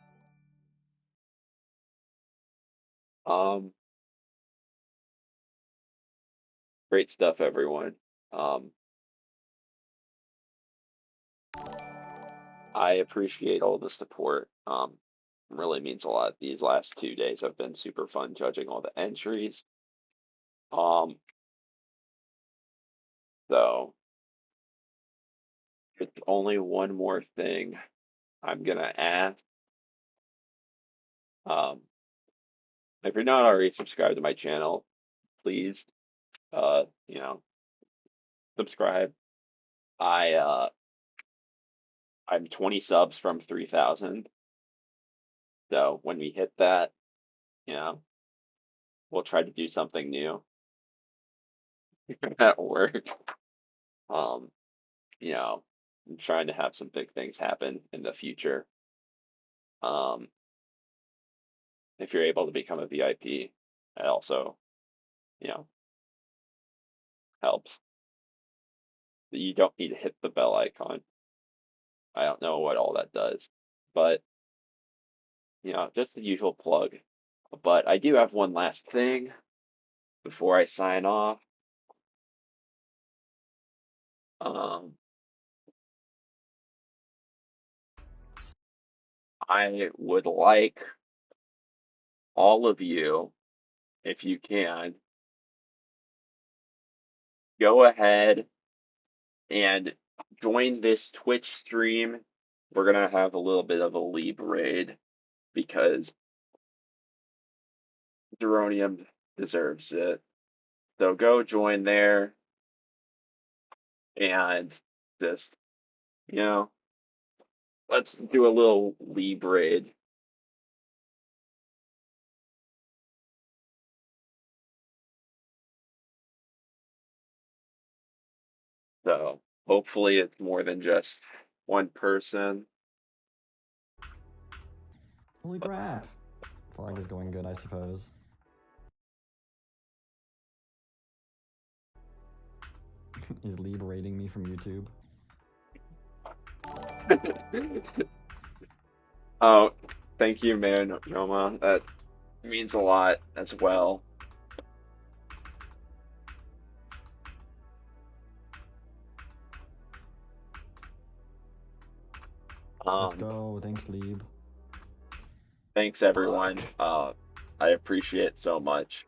Great stuff, everyone. I appreciate all the support. Really means a lot. These last 2 days have been super fun judging all the entries. So it's only one more thing I'm gonna ask. If you're not already subscribed to my channel, please, you know, subscribe. I'm 20 subs from 3,000. So when we hit that, you know, we'll try to do something new at work. You know, I'm trying to have some big things happen in the future. If you're able to become a VIP, it also, you know, helps. You don't need to hit the bell icon. I don't know what all that does, but you know, just the usual plug. But I do have one last thing before I sign off. I would like all of you, if you can, go ahead and join this Twitch stream. We're gonna have a little bit of a leap raid because Duronium deserves it. So go join there and just, you know, let's do a little leap raid. So hopefully it's more than just one person. Holy crap. Flag is going good, I suppose. Is Lieb rating me from YouTube? Oh, thank you, man, Yoma. That means a lot as well. Let's go. Thanks, Lieb. Thanks, everyone. I appreciate it so much.